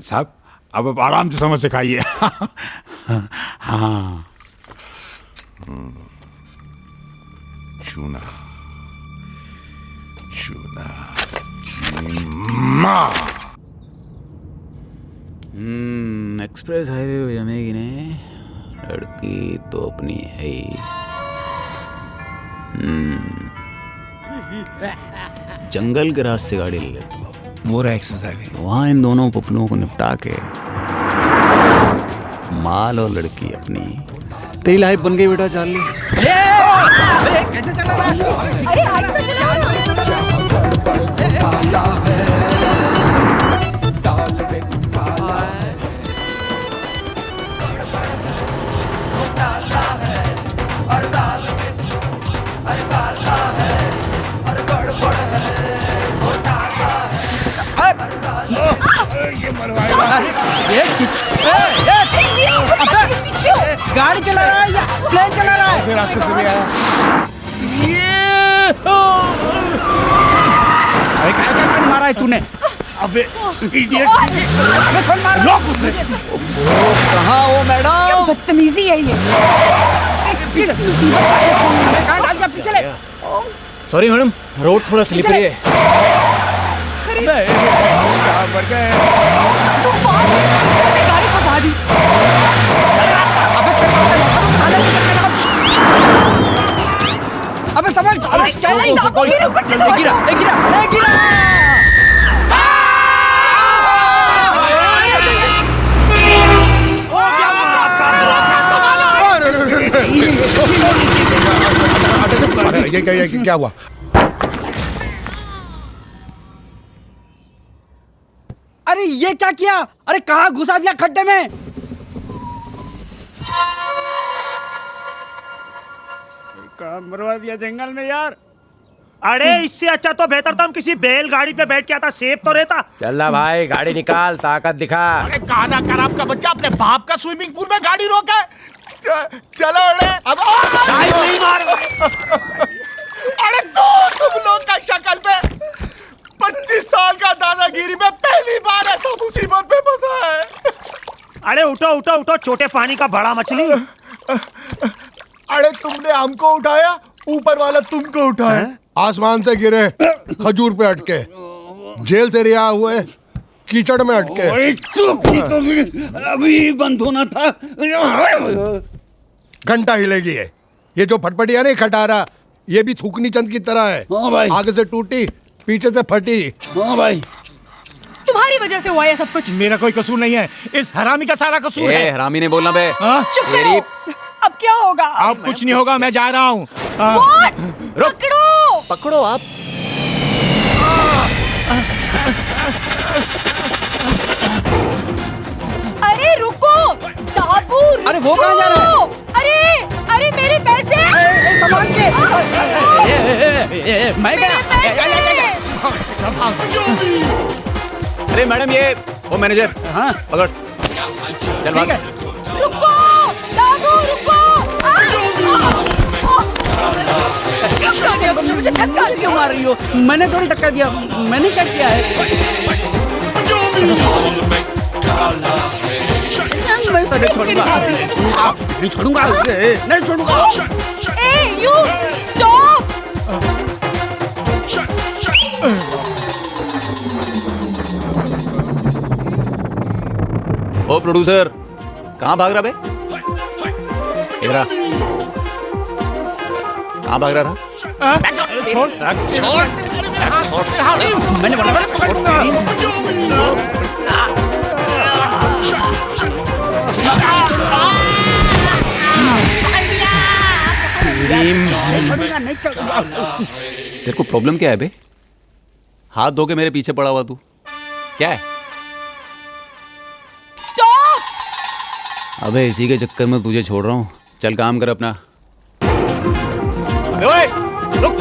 साहब अब आराम से समझ से खाइए। हाँ चूना चूना एक्सप्रेस हाईवे पे जमेगी ने लड़की तो अपनी है ही। जंगल के रास्ते गाड़ी ले लेते, वो रहा एक्सप्रेस हाईवे। वहाँ इन दोनों पपलुओं को निपटा के माल और लड़की अपनी तेरी लाइफ बन गई बेटा चार्ली। कैसे चला रहा है? अरे आहिस्ता चलाओ। गाड़ी चला रहा है या प्लेन चला रहा है? रास्ते से भी आया। अरे क्या मारा है तूने? अबे इडियट! अबे कौन मारा? रोक उसे! कहाँ हो मैडम? क्या बदतमीजी है ये? किस मुसीबत का है फोन? अबे कहाँ डाल दिया? पीछे ले। सॉरी मैडम, रोड थोड़ा स्लिपरी है। कहाँ पर गए? तूफान ने गाड़ी फंसा दी। अबे समझ! अबे क्या नहीं, आपको मेरे ऊपर से दौड़ गिरा! ये क्या हुआ? अरे ये क्या किया? अरे कहाँ घुसा दिया खड्डे में? कहाँ मरवा दिया जंगल में यार। अरे इससे अच्छा तो बेहतर था हम किसी बैलगाड़ी पे बैठ के आता, सेफ तो रहता। चल भाई गाड़ी निकाल, ताकत दिखा। अरे काना खराब का बच्चा अपने बाप का स्विमिंग पूल में गाड़ी रोका है। चलो अरे अब नहीं मार। अरे तुम लोग का शक्ल पे 25 साल का दादागिरी में पहली बार ऐसा मुसीबत में फंसा है। अरे उठो उठो उठो, छोटे पानी का बड़ा मछली। अरे तुमने हमको उठाया, ऊपर वाला तुमको उठाया। आसमान से गिरे, खजूर पे अटके, जेल से रिहा हुए, कीचड़ में अटके। अभी बंद होना था। घंटा हिलेगी ये जो फटफटिया नहीं खटारा, ये भी थूकनी चंद की तरह है। हाँ भाई। आगे से टूटी, पीछे से फटी। हाँ भाई, तुम्हारी वजह से हुआ ये सब कुछ। मेरा कोई कसूर नहीं है, इस हरामी का सारा कसूर है। हरामी ने बोलना बे। चुप करो। अब क्या होगा? अब कुछ नहीं होगा, मैं जा रहा हूँ। पकड़ो पकड़ो आप। अरे रुको दाबू, रुको। अरे वो कहाँ जा रहा है? अरे मेरे पैसे। सामान के। मैं अरे मैडम ये वो मैनेजर। हाँ पकड़, चल भाग। रुको दाबू, रुको। धक्का दिया तुमने मुझे, धक्का क्यों मार रही हो? मैंने थोड़ी धक्का दिया, मैंने क्या किया है? नहीं छोड़ूंगा, नहीं छोड़ूंगा। ए यू स्टॉप। ओ प्रोड्यूसर, कहाँ भाग रहा बे? इधर आ। कहाँ भाग रहा था? मैंने बोला ना पकड़ूंगा। तेरे को प्रॉब्लम क्या है बे? हाथ धो के मेरे पीछे पड़ा हुआ तू क्या है? अबे इसी के चक्कर में तुझे छोड़ रहा हूँ, चल काम कर अपना। ओए, रुक।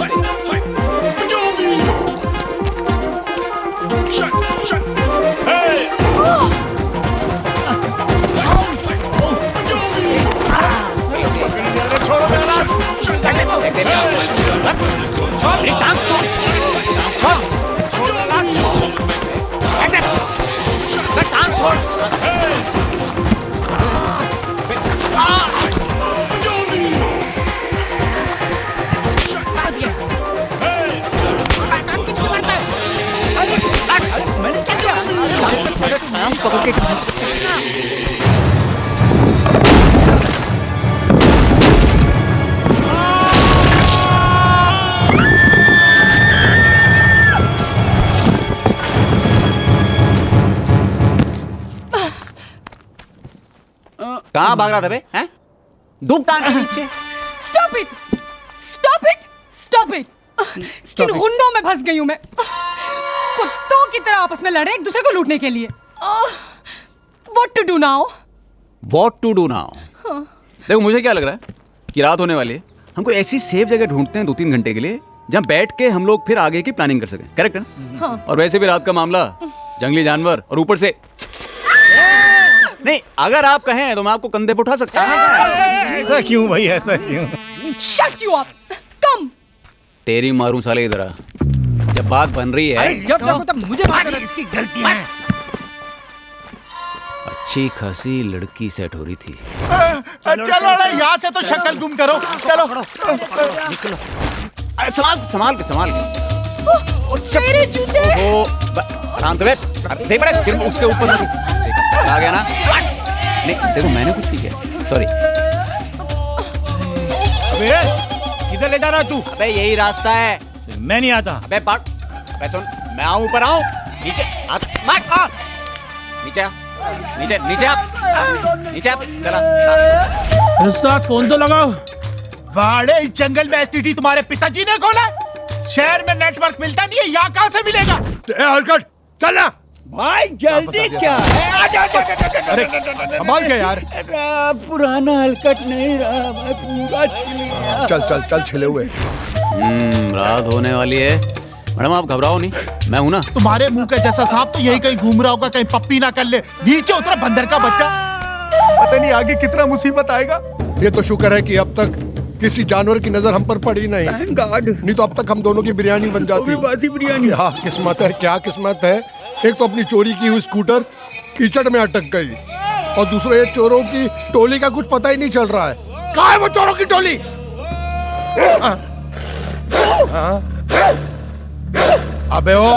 कहाँ भाग रहा था बे? हैं? दुकान के नीचे। Stop it, stop it, stop it. किन हुंडों में फंस गई हूं मैं। कुत्तों की तरह आपस में लड़े एक दूसरे को लूटने के लिए। What to do now? What to do now? देखो मुझे क्या लग रहा है कि रात होने वाली है, हमको ऐसी सेफ जगह ढूंढते हैं 2-3 घंटे के लिए जहाँ बैठ के हम लोग फिर आगे की प्लानिंग कर सकें। करेक्ट है ना? हाँ। और वैसे भी रात का मामला, जंगली जानवर और ऊपर से नहीं, अगर आप कहें तो मैं आपको कंधे पे उठा सकता हूँ। ऐसा क्यों भाई, ऐसा क्यों? Shut you up! Come! तेरी मारूं साले इधर आ। जब बात बन रही है जब देखो तब मुझे बात करना, इसकी गलती है। अच्छी खासी लड़की सेट हो रही थी। चलो यहाँ से तो शक्ल गुम करो। चलो अरे संभाल के मेरे जूते। आराम से बैठ। देख बड़ा गिर उसके ऊपर आ गया ना। नहीं देखो मैंने कुछ नहीं किया, सॉरी। अबे किधर ले जा रहा तू? अबे यही रास्ता है। मैं नहीं आता। अबे पार्ट, अबे सुन, मैं आऊं ऊपर आऊं नीचे हाथ मार। नीचे आ, नीचे आप चला। उस्ताद फोन तो लगाओ। वाड़े इस जंगल में एसटीडी तुम्हारे पिताजी ने खोला है? शहर में नेटवर्क मिलता नहीं है, यहाँ कहाँ से मिलेगा? हरकत चलना भाई, जल्दी क्या है? अरे संभाल के यार। पुराना हलकट नहीं रहा, मैं पूरा छिल गया। चल छिले हुए। रात होने वाली है मैडम, आप घबराओ नहीं, मैं हूं ना। तुम्हारे मुंह के जैसा सांप तो यही कहीं घूम रहा होगा, कहीं पप्पी ना कर ले। नीचे उतरा बंदर का बच्चा, पता नहीं आगे कितना मुसीबत आएगा। ये तो शुक्र है कि अब तक किसी जानवर की नजर हम पर पड़ी नहीं। नहीं तो अब तक हम दोनों की बिरयानी बन जाती। बासी बिरयानी। क्या किस्मत है, क्या किस्मत है। एक तो अपनी चोरी की हुई स्कूटर कीचड़ में अटक गई, और दूसरे चोरों की टोली का कुछ पता ही नहीं चल रहा है। कहाँ है वो चोरों की टोली? अबे ओ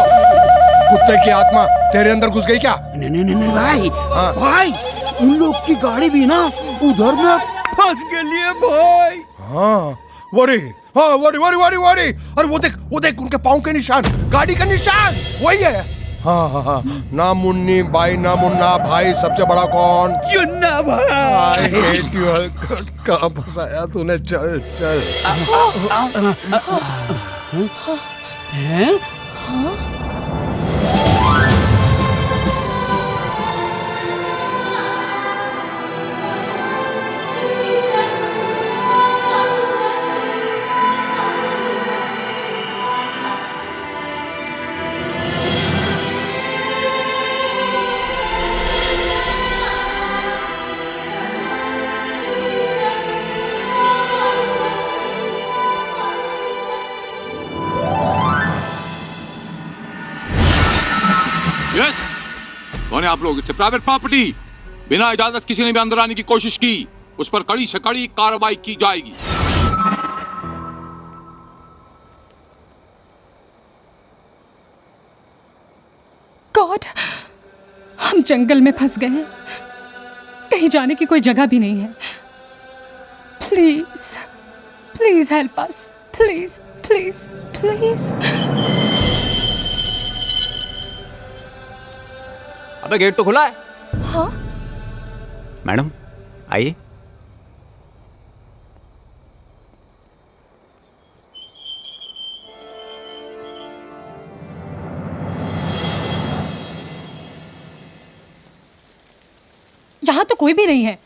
कुत्ते की आत्मा तेरे अंदर घुस गई क्या? नहीं भाई, भाई उन लोग की गाड़ी भी ना उधर में फंस गई है भाई। हाँ वरी अरे वो देख उनके पाँव के निशान, गाड़ी का निशान वही है। हाँ ना मुन्नी बाई ना मुन्ना भाई, सबसे बड़ा कौन? चुन्ना भाई। कहाँ फंसाया तूने? चल यस, कौन है आप लोग? It's private property. बिना इजाजत किसी ने भी अंदर आने की कोशिश की, उस पर कड़ी से कड़ी कार्रवाई की जाएगी। गॉड, हम जंगल में फंस गए हैं, कहीं जाने की कोई जगह भी नहीं है। Please please help us, please please please. अबे गेट तो खुला है। हाँ मैडम आइए। यहाँ तो कोई भी नहीं है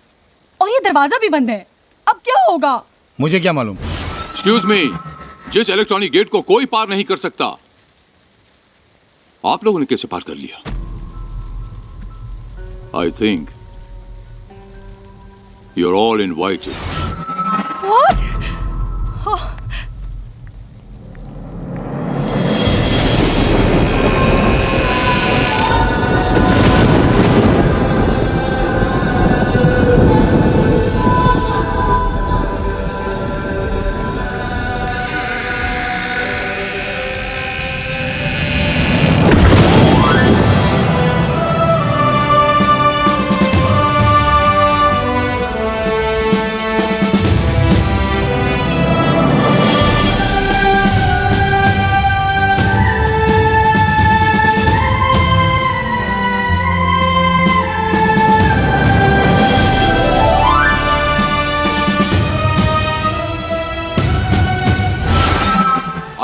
और ये दरवाजा भी बंद है। अब क्या होगा? मुझे क्या मालूम। एक्सक्यूज मी, जिस इलेक्ट्रॉनिक गेट को कोई पार नहीं कर सकता, आप लोगों ने कैसे पार कर लिया? I think you're all invited. What? Oh.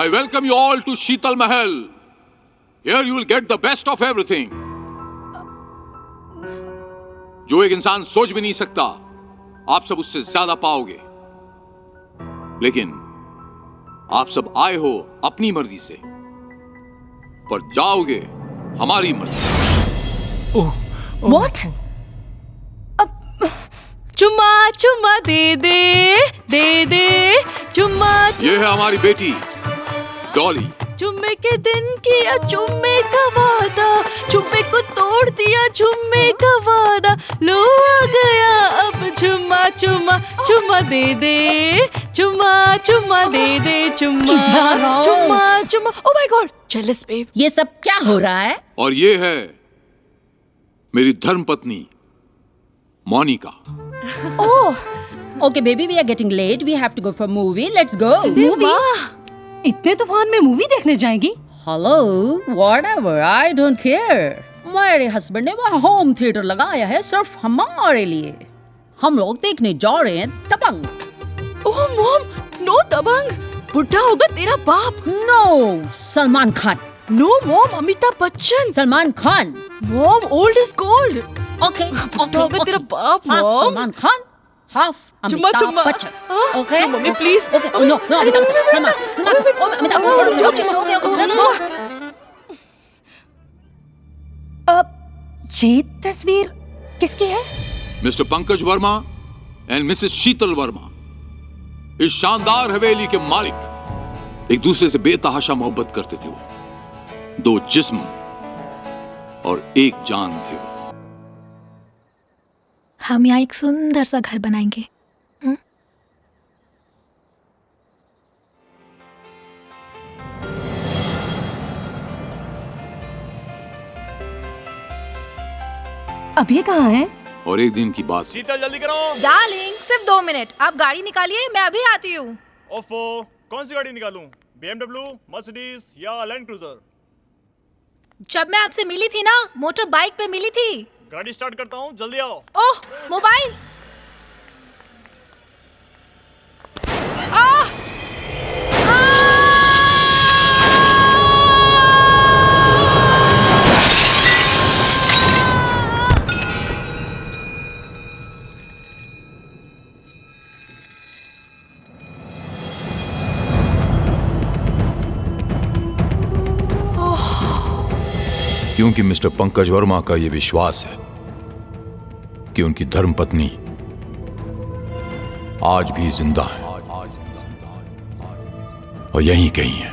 I welcome you all to Sheetal Mahal. Here you will get the best of everything. जो एक इंसान सोच भी नहीं सकता, आप सब उससे ज्यादा पाओगे। लेकिन आप सब आए हो अपनी मर्जी से, पर जाओगे हमारी मर्जी। What? चुम्मा चुम्मा दे दे चुम्मा। ये है हमारी बेटी डॉली। चुम्मे के दिन किया चुम्मे का वादा, चुम्मे को तोड़ दिया चुम्मे का वादा, लो आ गया अब चुम्मा चुम्मा चुम्मा दे दे, चुम्मा चुम्मा दे दे, चुम्मा चुम्मा चुम्मा। Oh my God, jealous babe. ये सब क्या हो रहा है? और ये है मेरी धर्मपत्नी Monika. Oh, okay, baby, we are getting late. We have to go for movie. Let's go. Movie? इतने तूफान में मूवी देखने जाएंगी? Hello, whatever. I don't care. मेरे हस्बैंड ने वहाँ होम थिएटर लगाया है सिर्फ हमारे लिए। हम लोग देखने जा रहे हैं दबंग। ओह मॉम, नो दबंग। बुढ़ा होगा तेरा बाप। No, Salman Khan. No mom, Amitabh Bachchan. Salman Khan. Mom, old is gold. Okay, बुढ़ा होगा तेरा बाप। Half mom, Salman Khan, half चुम्मा चुम्मा। Amitabh Bachchan. Okay, mummy please. Okay, oh no, Amitabh Bachchan, Salman, Amitabh, okay, let's go. ये तस्वीर किसकी है? Mr Pankaj Varma and Mrs Sheetal Varma, इस शानदार हवेली के मालिक, एक दूसरे से बेतहाशा मोहब्बत करते थे। वो दो जिस्म और एक जान थे। हम यहाँ एक सुंदर सा घर बनाएंगे। अब ये कहाँ है? और एक दिन की बात, शीतल जल्दी करो। डार्लिंग, सिर्फ 2 मिनट। आप गाड़ी निकालिए, मैं अभी आती हूँ। ओफो, कौन सी गाड़ी निकालूं? BMW, मर्सिडीज या लैंड क्रूजर? जब मैं आपसे मिली थी ना, मोटर बाइक पे मिली थी। गाड़ी स्टार्ट करता हूँ, जल्दी आओ। ओह, मोबाइल। क्योंकि मिस्टर पंकज वर्मा का यह विश्वास है कि उनकी धर्मपत्नी आज भी जिंदा है और यहीं कहीं है।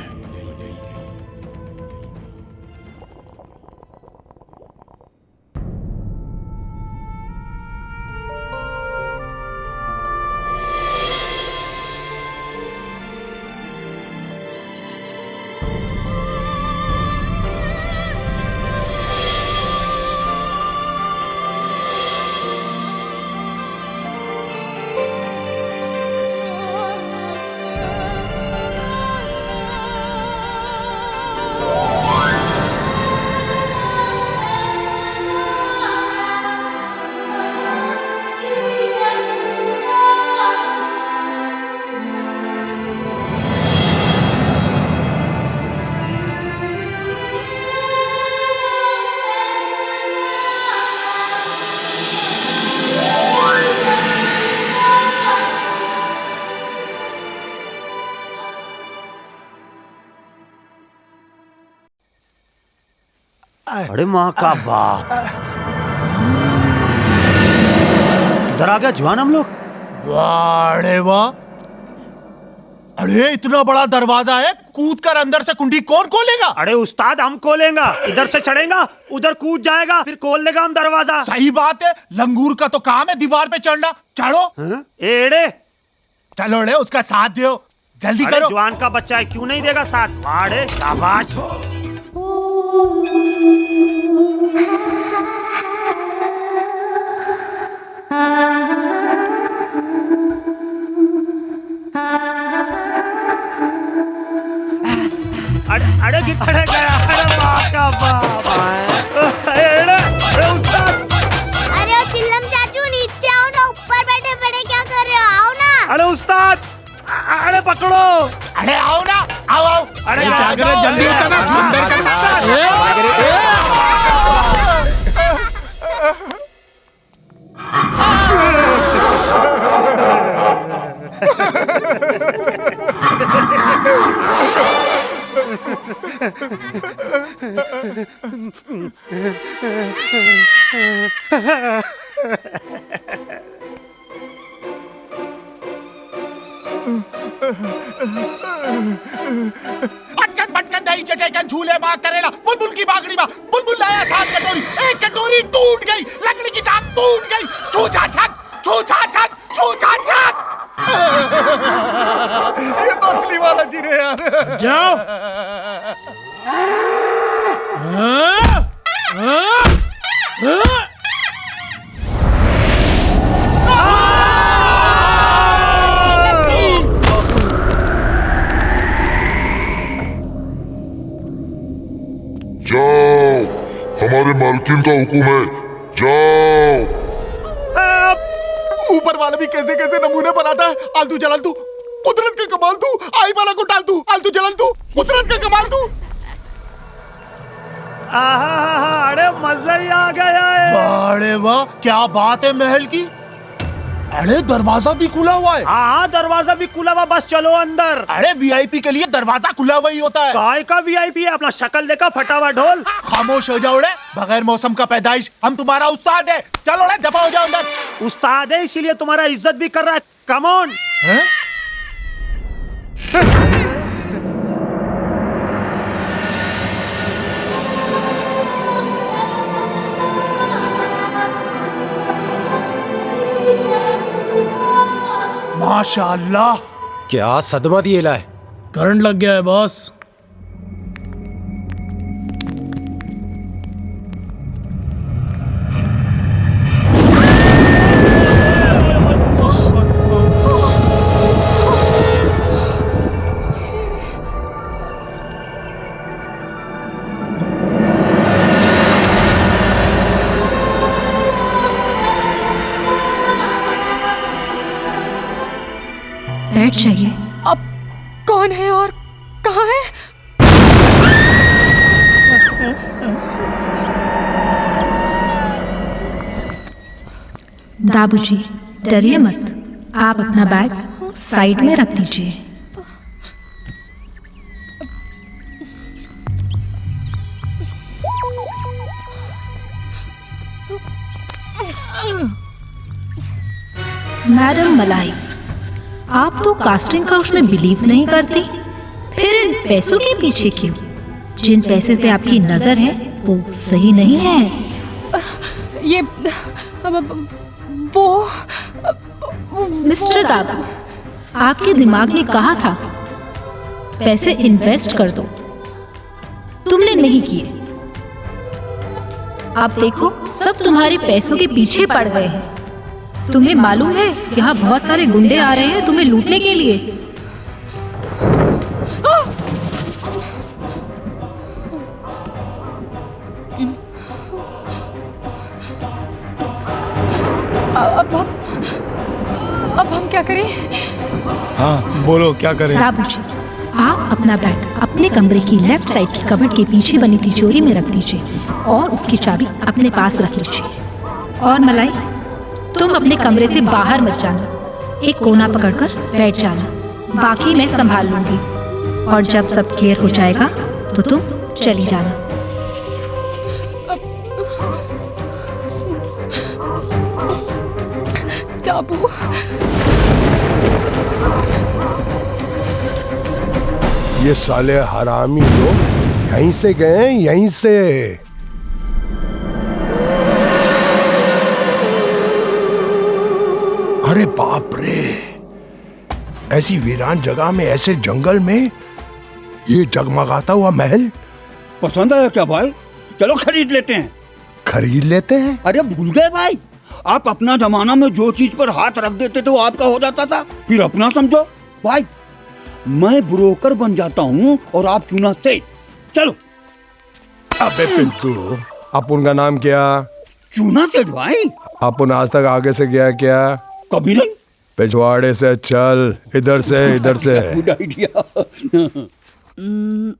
अरे माँ का बाप, किधर आ गया जवान हम लोग। वाह, अरे वाह, अरे इतना बड़ा दरवाजा है, कूद कर अंदर से कुंडी कौन खोलेगा? अरे उस्ताद, हम खोलेंगे। इधर से चढ़ेगा, उधर कूद जाएगा, फिर खोल लेगा हम दरवाजा। सही बात है, लंगूर का तो काम है दीवार पे चढ़ना। चढ़ो। एड़े चलो रे, उसका साथ दो, जल्दी अरे करो। जवान का बच्चा है, क्यों नहीं देगा साथ? वाड़े शाबाश। अरे गया, अरे माँ का बाप। अरे ओ चिल्लम चाचू, नीचे आओ ना, ऊपर बैठे बैठे क्या कर रहे हो? आओ ना। अरे उस्ताद, अरे पकड़ो। अरे आओ ना, आओ आओ। अरे जल्दी उतर ना, अंदर कर। अटकन पटकन दही चटेकन झूले माँ करेला बुलबुल की बागड़ी माँ बुलबुल लाया 7 कटोरी, एक कटोरी टूट गई, लकड़ी की टांग टूट गई, छूछा छक छूछा छक छूछा छक। ये तो असली वाला जी ने यार। जाओ। जाओ, हमारे मालकिन का हुक्म है, जाओ। ऊपर वाला भी कैसे कैसे नमूने बनाता है। आलतू जलाल तू, कुदरत का कमाल तू, आई वाला को डाल तू, आलतू जलाल तू, कुदरत का कमाल तू। अरे मजा ही आ गया है। अरे वाह, क्या बात है महल की। अरे दरवाजा भी खुला हुआ है। हाँ दरवाजा भी खुला हुआ, बस चलो अंदर। अरे वीआईपी के लिए दरवाजा खुला हुआ ही होता है। काय का वीआईपी है, अपना शक्ल देखा फटा हुआ ढोल। खामोश हो जाओ रे, बगैर मौसम का पैदाइश। हम तुम्हारा उस्ताद है, चलो रे दफा हो जाओ अंदर। उस्ताद है इसीलिए तुम्हारा इज्जत भी कर रहा है। Come on. माशाअल्लाह, क्या सदमा दिएला है। करंट लग गया है बॉस। बैठ जाइए। अब कौन है और कहाँ है? दाबूजी डरिए मत, आप अपना बैग साइड में रख दीजिए। मैडम मलाई, आप तो कास्टिंग काउच में बिलीव नहीं करती, फिर इन पैसों के पीछे क्यों? जिन पैसे पे आपकी नजर है वो सही नहीं है। ये वो मिस्टर दाबू, आपके दिमाग ने कहा था पैसे इन्वेस्ट कर दो, तुमने नहीं किए। अब देखो सब तुम्हारे पैसों के पीछे पड़ गए हैं। तुम्हें मालूम है यहाँ बहुत सारे गुंडे आ रहे हैं तुम्हें लूटने के लिए। अब हम क्या करें? हाँ बोलो क्या करें? दाबूजी, आप अपना बैग अपने कमरे की लेफ्ट साइड की कबर्ड के पीछे बनी तिजोरी में रख दीजिए और उसकी चाबी अपने पास रख लीजिए। और मलाई, तुम अपने कमरे से बाहर मत जाना, एक कोना पकड़कर बैठ जाना, बाकी मैं संभाल लूंगी। और जब सब क्लियर हो जाएगा तो तुम चली जाना। दाबू, ये साले हरामी लोग यहीं से गए, यहीं से। अरे बाप रे, ऐसी वीरान जगह में, ऐसे जंगल में ये जगमगाता हुआ महल पसंद आया क्या भाई? चलो खरीद लेते हैं। खरीद लेते हैं? अरे भूल गए भाई, आप अपना जमाना में जो चीज पर हाथ रख देते थे वो आपका हो जाता था, फिर अपना समझो। भाई मैं ब्रोकर बन जाता हूँ और आप क्यों ना थे। चलो। अबे पिंटू, अपन का नाम क्या? चूना सेठ भाई। अपन आज तक आगे से गया क्या? कभी नहीं। पिछवाड़े से चल, इधर से इधर से। Good idea. Oh,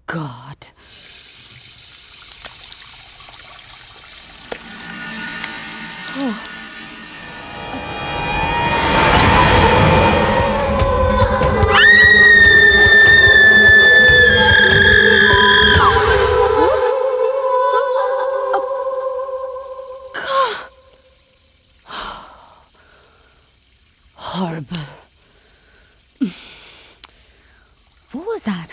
God. Oh. Horrible. What was that?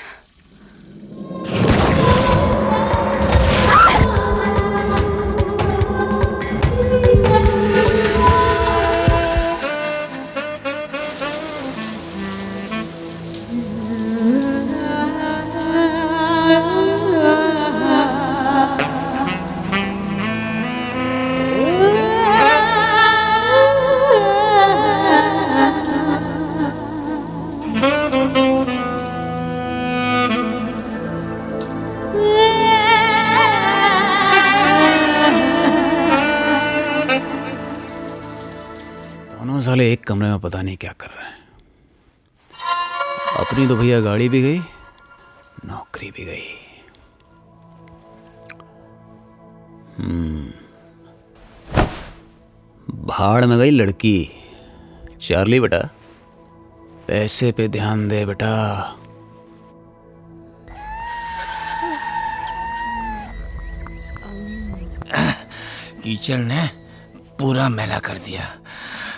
दोनों साले एक कमरे में पता नहीं क्या कर रहे हैं। अपनी तो भैया गाड़ी भी गई, नौकरी भी गई। भाड़ में गई लड़की। चार्ली बेटा, पैसे पे ध्यान दे बेटा। कीचड़ ने पूरा मैला कर दिया।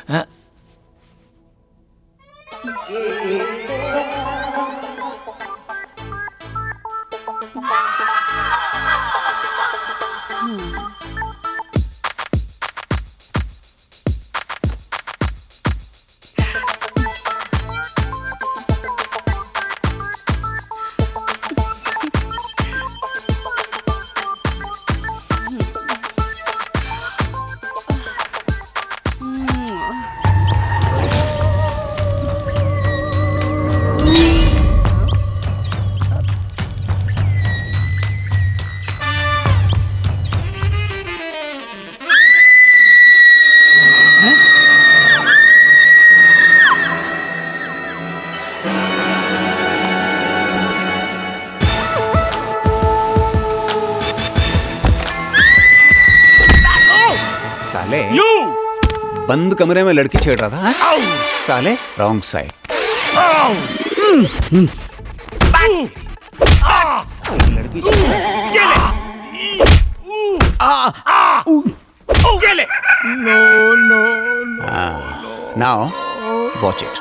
हाँ? साले बंद कमरे में लड़की छेड़ रहा था। हाँ? साले रॉन्ग साइड। लड़की नाउ वॉच इट।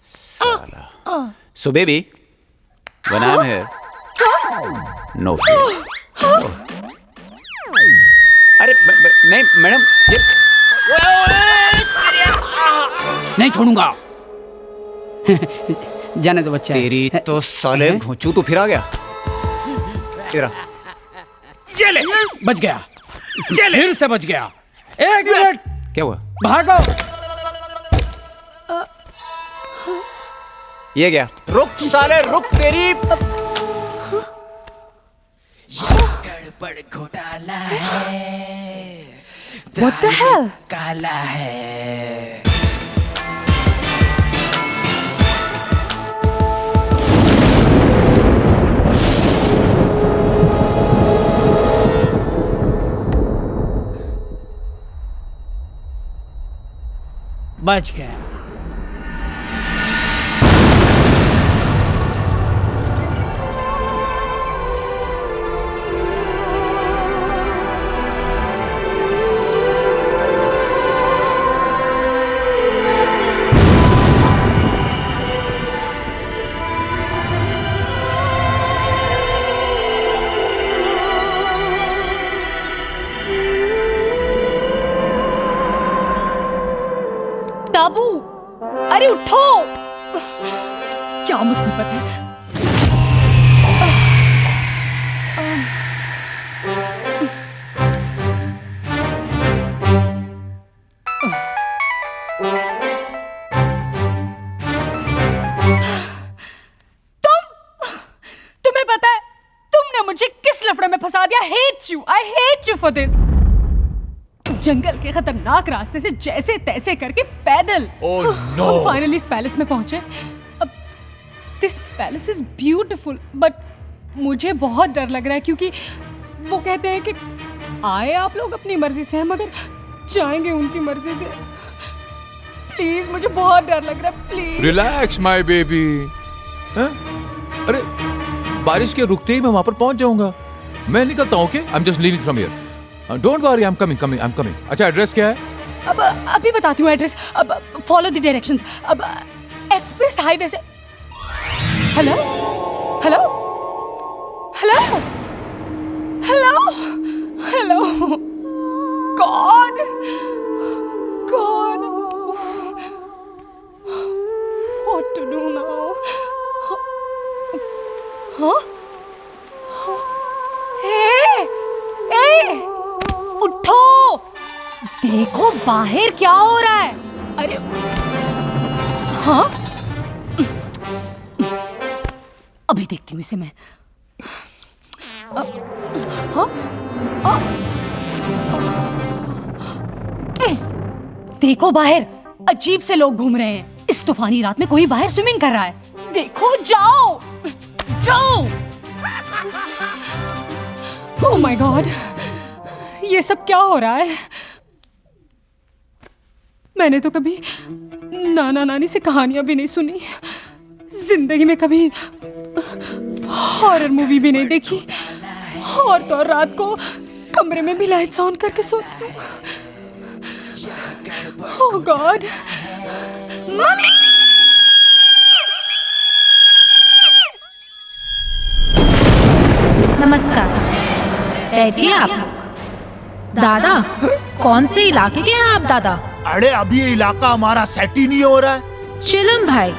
साला so baby when I am here no feeling. अरे नहीं मैडम, ये नहीं छोड़ूंगा। जाने दो बच्चा। तेरी तो साले घोंचू तो फिर आ गया तेरा। ये ले, बच गया। ये ले, फिर से बच गया। एक मिनट। क्या हुआ? भागो। ये गया। रुक साले रुक। तेरी गड़बड़ घोटाला है। What the hell? काला है। बच गया। ताबू, अरे उठो। क्या मुसीबत है। तुम्हें पता है तुमने मुझे किस लफड़े में फंसा दिया। Hate you. I hate you for this. जंगल के खतरनाक रास्ते से जैसे तैसे करके पैदल no! हम फाइनली इस पैलेस में पहुंचे। अब this palace is beautiful but मुझे बहुत डर लग रहा है क्योंकि वो कहते हैं कि आए आप लोग अपनी मर्जी से हैं मगर जाएंगे उनकी मर्जी से। प्लीज मुझे बहुत डर लग रहा है, प्लीज। Relax my baby. अरे बारिश के रुकते ही मैं वहां पर पहुंच जाऊंगा। मैं निकलता हूं, okay? I am just leaving from here. Don't worry, I am coming. अच्छा एड्रेस क्या है? अब अभी बताती हूँ एड्रेस। अब फॉलो द डायरेक्शंस। अब एक्सप्रेस हाईवे से। Hello hello hello hello hello God God what to do now? हाँ? ए, उठो, देखो बाहर क्या हो रहा है। अरे हाँ, अभी देखती हूँ इसे मैं। हाँ? देखो बाहर अजीब से लोग घूम रहे हैं। इस तूफानी रात में कोई बाहर स्विमिंग कर रहा है। देखो, जाओ जाओ। ओह माय गॉड, ये सब क्या हो रहा है? मैंने तो कभी नाना नानी से कहानियां भी नहीं सुनी, जिंदगी में कभी हॉरर मूवी भी नहीं देखी, और तो और रात को कमरे में भी लाइट्स ऑन करके सोती हूँ। ओह गॉड, मम्मी! नमस्कार, बैठिए आप लोग। दादा, कौन से इलाके के हैं आप दादा? अरे अभी ये इलाका हमारा सेट ही नहीं हो रहा है। चिलम भाई,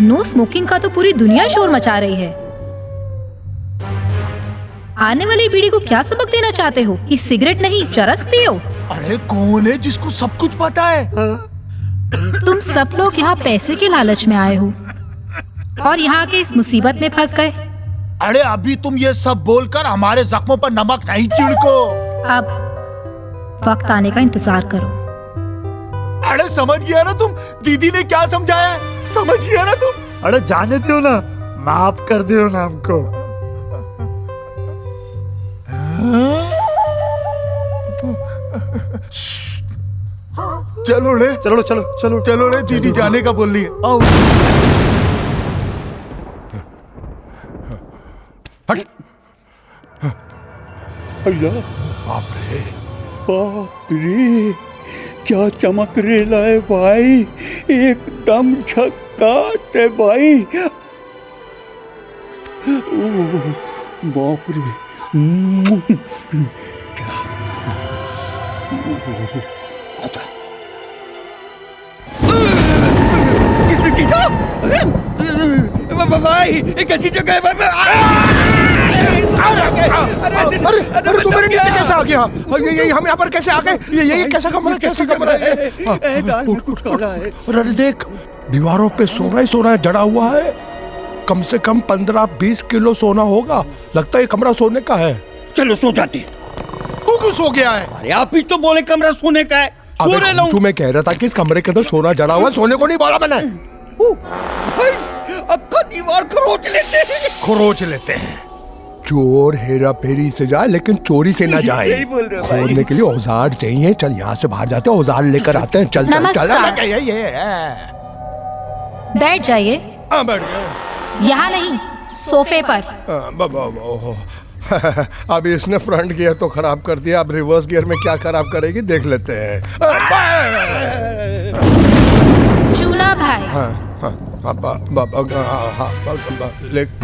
नो स्मोकिंग का तो पूरी दुनिया शोर मचा रही है। आने वाली पीढ़ी को क्या सबक देना चाहते हो कि सिगरेट नहीं चरस पियो? अरे कौन है जिसको सब कुछ पता है? तुम सब लोग यहाँ पैसे के लालच में आए हो और यहाँ के इस मुसीबत में फंस गए। अरे अभी तुम ये सब बोलकर हमारे जख्मों पर नमक नहीं छिड़को। अब वक्त आने का इंतजार करो। अरे समझ गया ना तुम, दीदी ने क्या समझाया? समझ गया ना तुम? अरे जाने दो ना, माफ कर दो ना हमको। चलो रे, चलो रे, दीदी जाने का बोल रही है। आओ। बाप रे, क्या चमक रेला है भाई, एकदम झकास है भाई। बाप रे, भाई कैसी जगह है अरे तू मेरे नीचे कैसे आ गया? ये हम यहाँ पर कैसे आ गए? ये कैसा कमरा है? कुछ काला है। अरे देख, दीवारों पे सोना ही सोना जड़ा हुआ है। कम से कम 15-20 किलो सोना होगा। लगता है ये कमरा सोने का है। चलो सो जाते। तू क्यों सो गया है? अरे आप ही तो बोले कमरा सोने का है। मैं कह रहा था कि इस कमरे के अंदर सोना जड़ा हुआ है, सोने को नहीं बोला मैंने। अक्का दीवार खरोच लेते हैं। चोर हेरा फेरी से जाए लेकिन चोरी से ना जाए। यही बोल रहे भाई। खोदने के लिए औजार चाहिए। चल यहाँ से बाहर जाते हैं, औजार लेकर आते हैं। चल चल चल। नमस्कार। बैठ जाइए। बैठ गए। यहाँ नहीं, सोफे पर। अभी इसने फ्रंट गियर तो खराब कर दिया, अब रिवर्स गियर में क्या खराब करेगी देख लेते हैं। चूना भाई।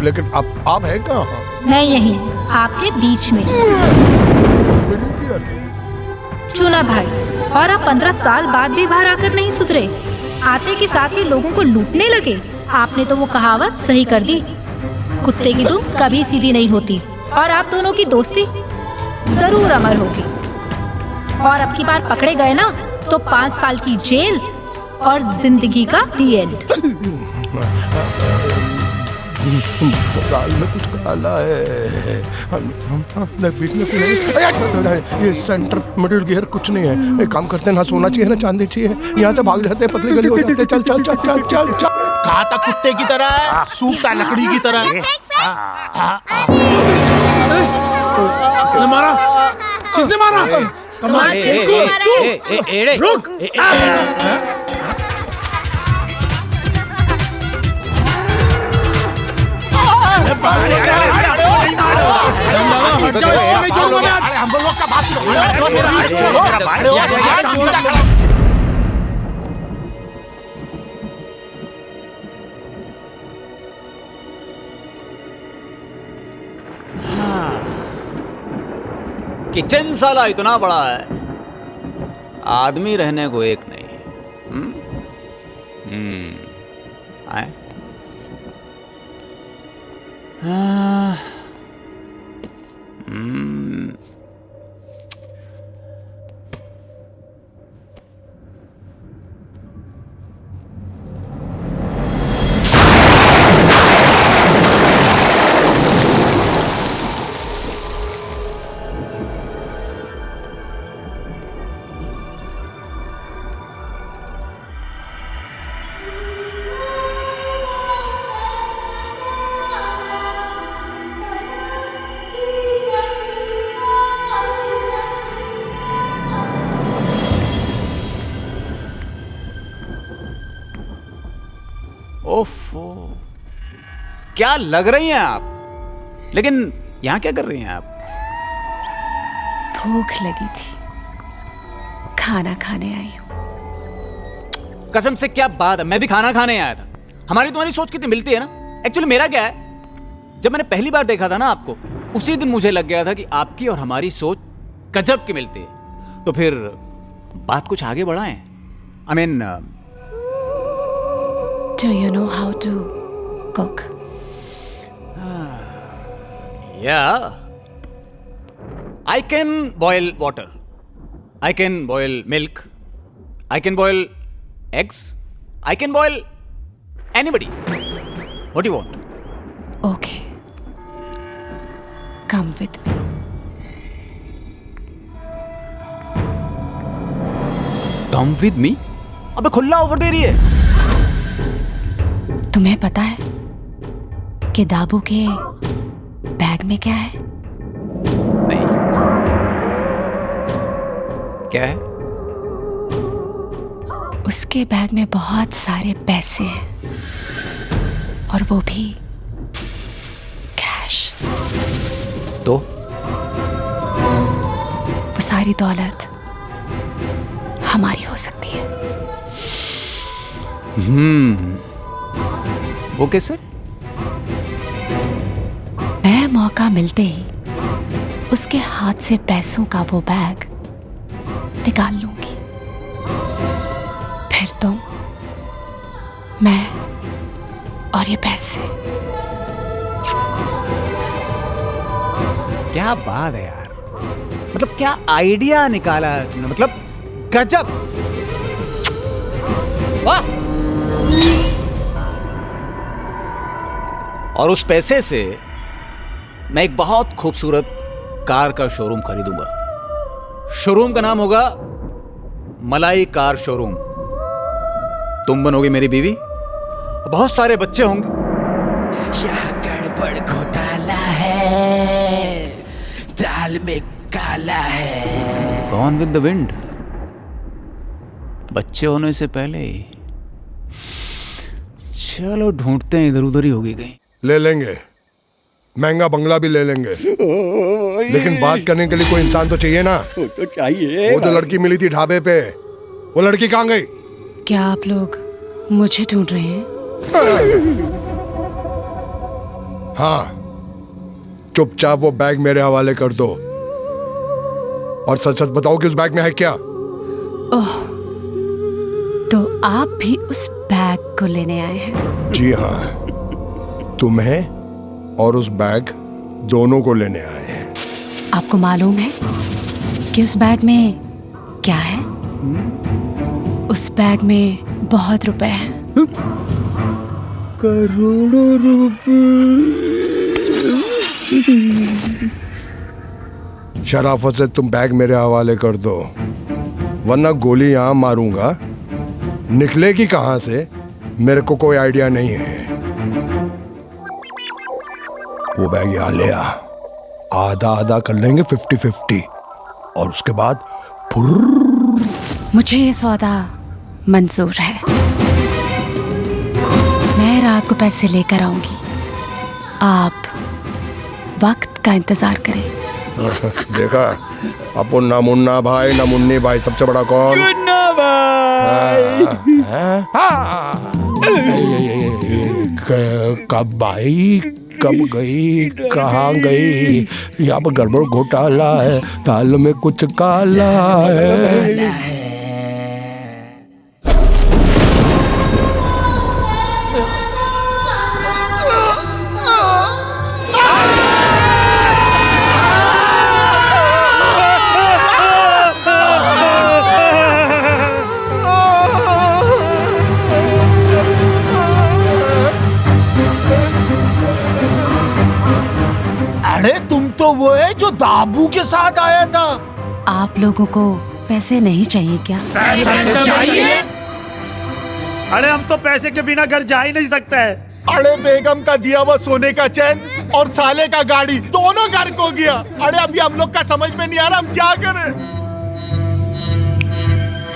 लेकिन आप हैं कहाँ? मैं यहीं आपके बीच में। चूना भाई, और आप 15 साल बाद भी बाहर आकर नहीं सुधरे। आते के साथ ही लोगों को लूटने लगे। आपने तो वो कहावत सही कर दी, कुत्ते की दुम कभी सीधी नहीं होती। और आप दोनों की दोस्ती जरूर अमर होगी। और अब की बार पकड़े गए ना तो 5 साल की जेल और जिंदगी का दी एंड। दाल में कुछ काला है। नहीं, बीच में कुछ नहीं। ये सेंटर मिडिल गियर कुछ नहीं है। एक काम करते हैं, ना सोना चाहिए ना चांदी चाहिए, यहाँ से भाग जाते हैं, पतली गली हो जाते हैं। चल चल चल चल चल चल। खाता कुत्ते की तरह है, सूखता लकड़ी की तरह है। किसने मारा? किसने मारा? कमाल एड़े रुक। हम लोग का बात किचन साला इतना बड़ा है, आदमी रहने को एक नहीं। आए ओफो, क्या लग रही हैं आप? लेकिन यहां क्या कर रही हैं आप? भूख लगी थी, खाना खाने आई हूं। कसम से क्या बात है, मैं भी खाना खाने आया था। हमारी तुम्हारी सोच कितनी मिलती है ना। एक्चुअली मेरा क्या है, जब मैंने पहली बार देखा था ना आपको, उसी दिन मुझे लग गया था कि आपकी और हमारी सोच गजब की मिलती है। तो फिर बात कुछ आगे बढ़ाएं। I mean, Do you know how to cook? Yeah. I can boil water. I can boil milk. I can boil eggs. I can boil anybody. What do you want? Okay. Come with me. Come with me? अबे खुला offer दे रही है। तुम्हें पता है कि दाबू के बैग में क्या है? नहीं। क्या है? उसके बैग में बहुत सारे पैसे हैं, और वो भी कैश। तो वो सारी दौलत हमारी हो सकती है। वो कैसे? मैं मौका मिलते ही उसके हाथ से पैसों का वो बैग निकाल लूंगी। फिर तुम, मैं और ये पैसे। क्या बात है यार, मतलब क्या आइडिया निकाला है तुमने, मतलब गजब। वाह। और उस पैसे से मैं एक बहुत खूबसूरत कार का शोरूम खरीदूंगा। शोरूम का नाम होगा मलाई कार शोरूम। तुम बनोगी मेरी बीवी, बहुत सारे बच्चे होंगे। यहाँ गड़बड़ घोटाला है, दाल में काला है। Gone with the wind. बच्चे होने से पहले ही। चलो ढूंढते हैं, इधर उधर ही होगी कहीं। ले लेंगे, महंगा बंगला भी ले लेंगे, लेकिन बात करने के लिए कोई इंसान तो चाहिए ना। तो चाहिए। वो जो लड़की मिली थी ढाबे पे, वो लड़की कहाँ गई? क्या आप लोग मुझे ढूंढ रहे हैं? हाँ, चुपचाप वो बैग मेरे हवाले कर दो, और सच सच बताओ कि उस बैग में है क्या? ओह, तो आप भी उस बैग को लेने आए हैं? जी हाँ, तुम्हें और उस बैग दोनों को लेने आए हैं। आपको मालूम है कि उस बैग में क्या है? उस बैग में बहुत रुपए हैं। करोड़ों रुपए। शराफत से तुम बैग मेरे हवाले कर दो, वरना गोली यहां मारूंगा। निकलेगी कहां से मेरे को कोई आइडिया नहीं है। वो बैग यहां ले आ, आधा आधा कर लेंगे 50-50, और उसके बाद मुझे ये सौदा मंजूर है। मैं रात को पैसे लेकर आऊंगी, आप वक्त का इंतजार करें। देखा, अपन ना मुन्ना भाई ना मुन्नी भाई, सबसे बड़ा कौन? मुन्ना भाई। कब भाई, कब गई, कहाँ गई? यहाँ पर गड़बड़ घोटाला है, दाल में कुछ काला है। अरे तुम तो वो है जो दाबू के साथ आया था। आप लोगों को पैसे नहीं चाहिए क्या? पैसे चाहिए? अरे हम तो पैसे के बिना घर जा ही नहीं सकते हैं। अरे बेगम का दिया हुआ सोने का चैन और साले का गाड़ी दोनों घर को गया। अरे अभी हम लोग का समझ में नहीं आ रहा हम क्या करें।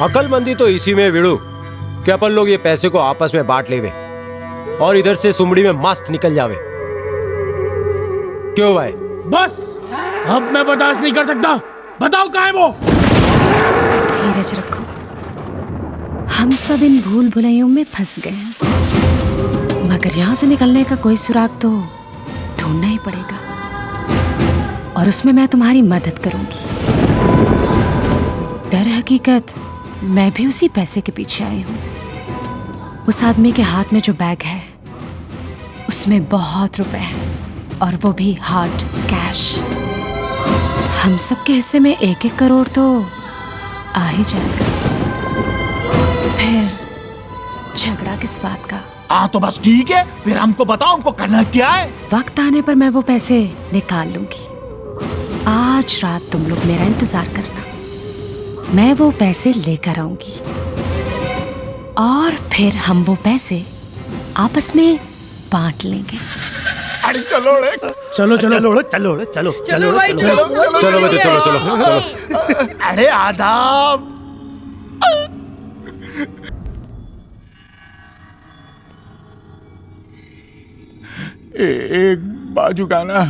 अकलमंदी तो इसी में विड़ू कि अपन लोग ये पैसे को आपस में बांट लेवे और इधर से सुमड़ी में मस्त निकल जावे। क्यों भाई? बस अब मैं बर्दाश्त नहीं कर सकता। बताओ कहाँ है वो? धीरज रखो, हम सब इन भूल भुलैयों में फंस गए हैं, मगर यहाँ से निकलने का कोई सुराग तो ढूंढना ही पड़ेगा, और उसमें मैं तुम्हारी मदद करूंगी। दर हकीकत मैं भी उसी पैसे के पीछे आई हूँ। उस आदमी के हाथ में जो बैग है उसमें बहुत रुपए हैं, और वो भी हार्ड कैश। हम सब के हिस्से में 1-1 करोड़ तो आ ही जाएगा। फिर झगड़ा किस बात का? हाँ तो बस ठीक है, फिर हमको बताओ हमको करना क्या है। वक्त आने पर मैं वो पैसे निकाल लूंगी। आज रात तुम लोग मेरा इंतजार करना, मैं वो पैसे लेकर आऊंगी, और फिर हम वो पैसे आपस में बांट लेंगे। अरे चलो रे, चलो चलो चलो चलो चलो चलो भाई, चलो चलो बेटे, चलो चलो चलो। अरे आदाब। एक बाजू गाना,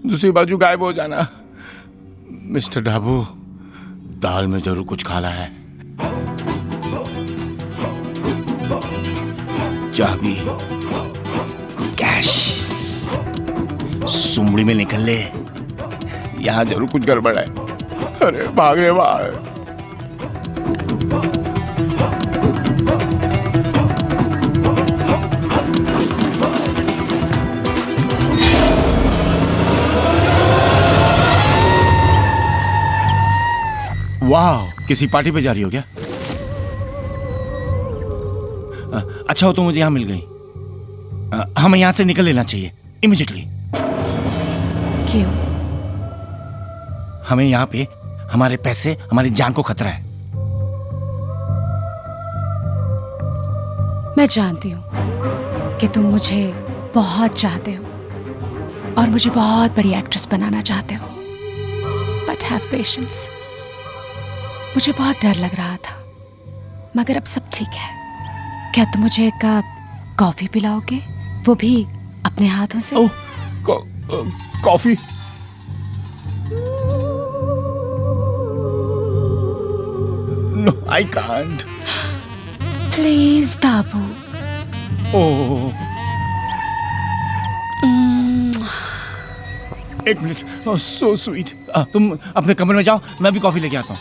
दूसरी बाजू गायब हो जाना। मिस्टर डाबू, दाल में जरूर कुछ काला है। चाबी, कैश, सुमड़ी में निकल ले, यहाँ जरूर कुछ गड़बड़ है। अरे भाग रे भाग। वाह, किसी पार्टी पे जा रही हो क्या? अच्छा हो तो मुझे यहाँ मिल गई। हमें यहाँ से निकल लेना चाहिए इमीडिएटली। क्यों? हमें यहाँ पे हमारे पैसे, हमारी जान को खतरा है। मैं जानती हूँ कि तुम मुझे बहुत चाहते हो और मुझे बहुत बड़ी एक्ट्रेस बनाना चाहते हो, बट हैव पेशेंस। मुझे बहुत डर लग रहा था, मगर अब सब ठीक है। क्या तुम मुझे एक कप कॉफी पिलाओगे, वो भी अपने हाथों से? Oh, coffee? No, I can't. Please Dabu. Oh, एक मिनट। ओह, सो स्वीट। तुम अपने कमरे में जाओ, मैं भी कॉफी लेके आता हूँ।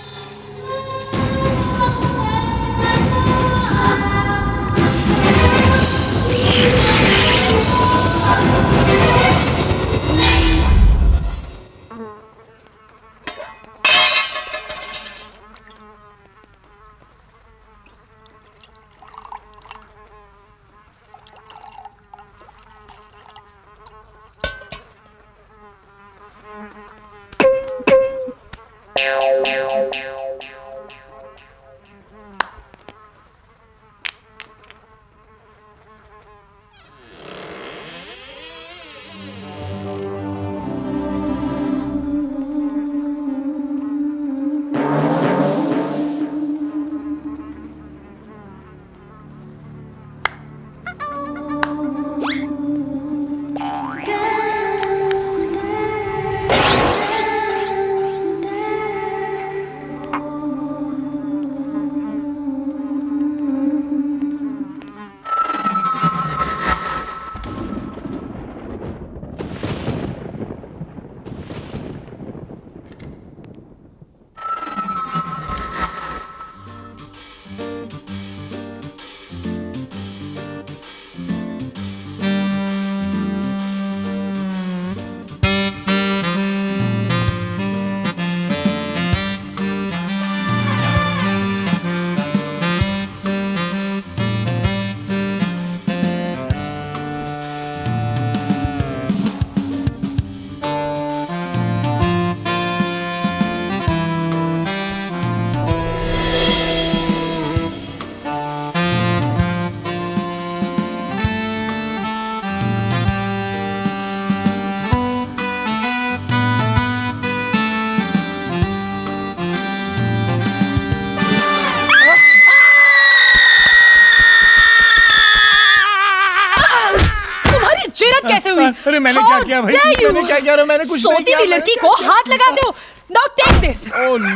कैसे हुई? अरे मैंने क्या किया भाई? मैंने क्या किया? मैंने कुछ नहीं सोती किया। हुई लड़की को हाथ लगाते हो। Now take this. Oh no.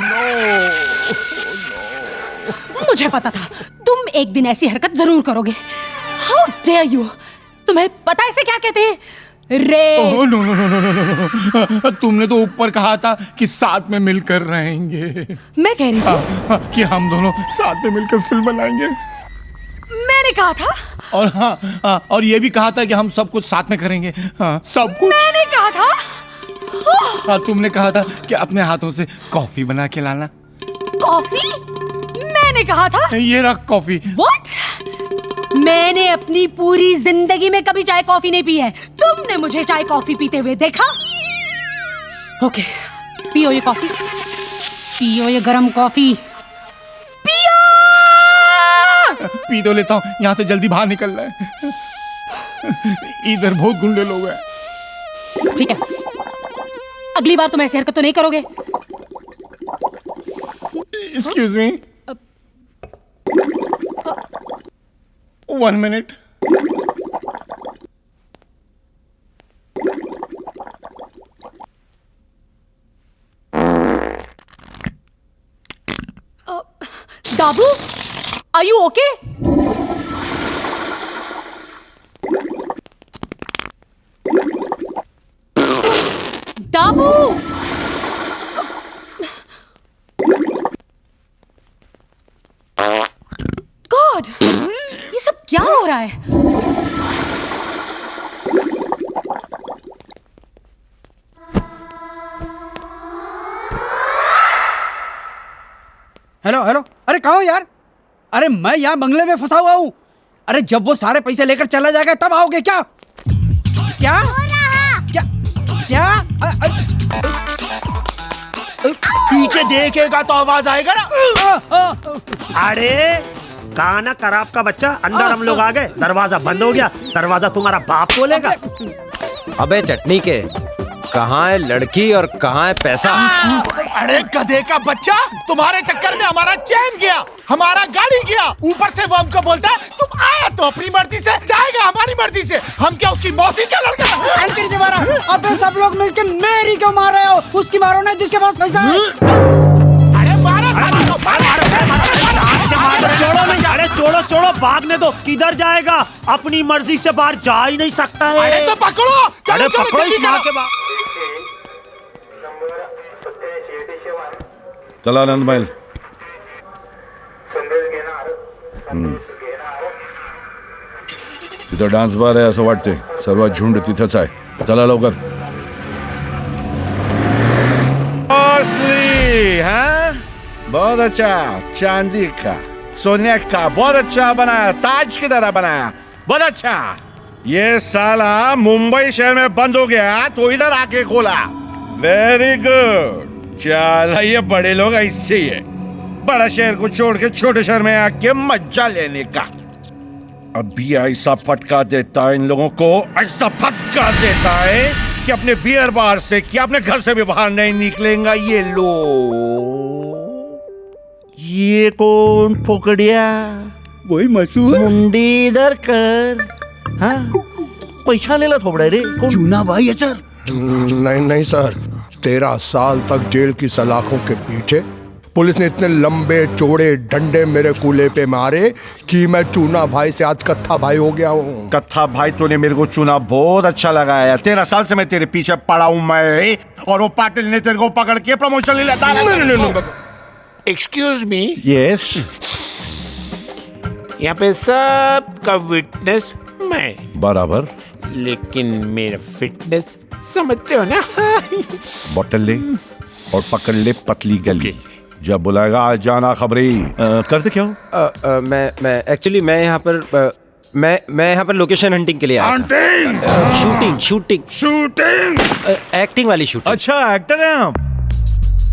मुझे पता था तुम एक दिन ऐसी हरकत जरूर करोगे। How dare you? तुम्हें पता है इसे क्या कहते हैं? Rape. Oh no no no no no no, तुमने तो ऊपर कहा था कि साथ में मिलकर रहेंगे। मैं कह रही थी कि हम दोनों साथ में मिलकर फिल्म बनाएंगे। मैंने कहा था। और हाँ, और ये भी कहा था कि हम सब कुछ साथ में करेंगे। हाँ, सब कुछ। मैंने कहा था। हाँ, तुमने कहा था कि अपने हाथों से कॉफी बना के लाना। कॉफी? मैंने कहा था। ये रख कॉफी। What? मैंने अपनी पूरी जिंदगी में कभी चाय कॉफी नहीं पी है। तुमने मुझे चाय कॉफी पीते हुए देखा? ओके, पियो ये कॉफी, पियो ये गरम कॉफी, पियो। पी तो लेता हूँ, यहाँ से जल्दी बाहर निकलना है। इधर बहुत गुंडे लोग हैं। ठीक है, अगली बार तुम ऐसी हरकत तो नहीं करोगे। Excuse me. 1 minute. दाबू, are you okay? दाबू, गॉड, ये सब क्या हो रहा है? हेलो हेलो, अरे कहाँ हो यार? अरे मैं यहाँ बंगले में फंसा हुआ हूँ। अरे जब वो सारे पैसे लेकर चला जाएगा तब आओगे क्या? क्या? क्या? क्या? पीछे देखेगा तो आवाज आएगा ना। अरे काना खराब का बच्चा, अंदर हम लोग आ गए, दरवाजा बंद हो गया। दरवाजा तुम्हारा बाप खोलेगा। अबे चटनी के, कहाँ है लड़की और कहाँ है पैसा? अरे गधे का बच्चा, तुम्हारे चक्कर में हमारा चैन गया, हमारा गाड़ी गया। ऊपर से वो हमको बोलता है तुम आया तो अपनी मर्जी से, जाएगा हमारी मर्जी से। हम क्या उसकी मौसी का लड़का? अंकित जी मारा। अबे सब लोग मिलके मेरी क्यों मार रहे हो? उसकी मारो ना जिसके पास पैसा है। अरे मारो साला को, छोड़ो नहीं, अरे छोड़ो छोड़ो, भागने दो। किधर जाएगा? अपनी मर्जी से बाहर जा ही नहीं सकता है। अरे तो पकड़ो। अरे पकड़ो इस माँ के बाप। चला आनंद माइल. तिथं डान्स बार आहे असं वाटते. सर्व झुंड तिथंच आहे. चला लवकर. असली हाँ, बहुत अच्छा. चांदी का, सोने का, बहुत अच्छा बनाया. ताज की तरह बनाया. बहुत अच्छा. ये साला मुंबई शहर में बंद हो गया तो इधर आके खोला. Very good. चल ये बड़े लोग ऐसे ही है, बड़ा शहर को छोड़ के छोटे शहर में आके मजा लेने का। अभी ऐसा फटका देता है इन लोगों को, ऐसा फटका देता है कि अपने बियर बार से क्या अपने घर से भी बाहर नहीं निकलेगा ये लोग। ये कौन फोकड़िया? वही मशहूर मुंडी इधर कर। हाँ पैसा ले ला थोड़ा रे। चूना भाई है सर। नहीं सर, 13 साल तक जेल की सलाखों के पीछे पुलिस ने इतने लंबे चौड़े डंडे मेरे कूल्हे पे मारे कि मैं चूना भाई से आज कत्था भाई हो गया हूँ। कत्था भाई तूने मेरे को चुना बहुत अच्छा लगाया। 13 साल से मैं तेरे पीछे पड़ा हूँ मैं, और वो पाटिल ने तेरे को पकड़ के प्रमोशन ले लेता। Excuse me. यस। यहाँ पे सबका विटनेस मैं बराबर, लेकिन मेरा फिटनेस समझते हो ना। बोतल ले और पकड़ ले पतली गली। जब बुलाएगा आज जाना खबरी। करते क्या हो? मैं एक्चुअली मैं यहाँ पर लोकेशन हंटिंग के लिए आया था। शूटिंग एक्टिंग वाली शूटिंग। अच्छा एक्टर हैं आप?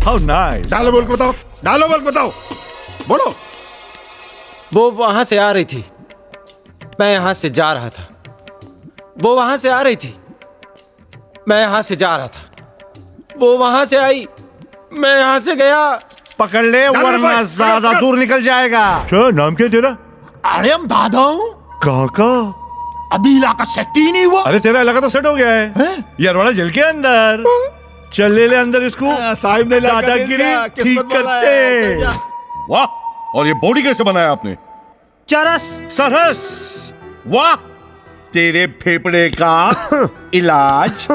How nice. डालो बोल के बताओ, डालो बोल के बताओ, बोलो। वो वहां से आ रही थी, मैं यहाँ से जा रहा था। वो वहां से आ रही थी, मैं यहाँ से जा रहा था। वो वहां से आई, मैं यहाँ से गया। पकड़ ले वरना ज्यादा दूर निकल जाएगा। नाम क्या तेरा? अरे हम दादा हूँ। कहाँ का? अभी इलाका सेट ही नहीं हुआ। अरे तेरा इलाका तो सेट हो गया है, यारवाड़ा जेल के अंदर। चल ले अंदर इसको। साहिब ने दादागिरी ठीक करते। वाह, और ये बॉडी कैसे बनाया आपने? चरस सरस। वाह, तेरे फेफड़े का इलाज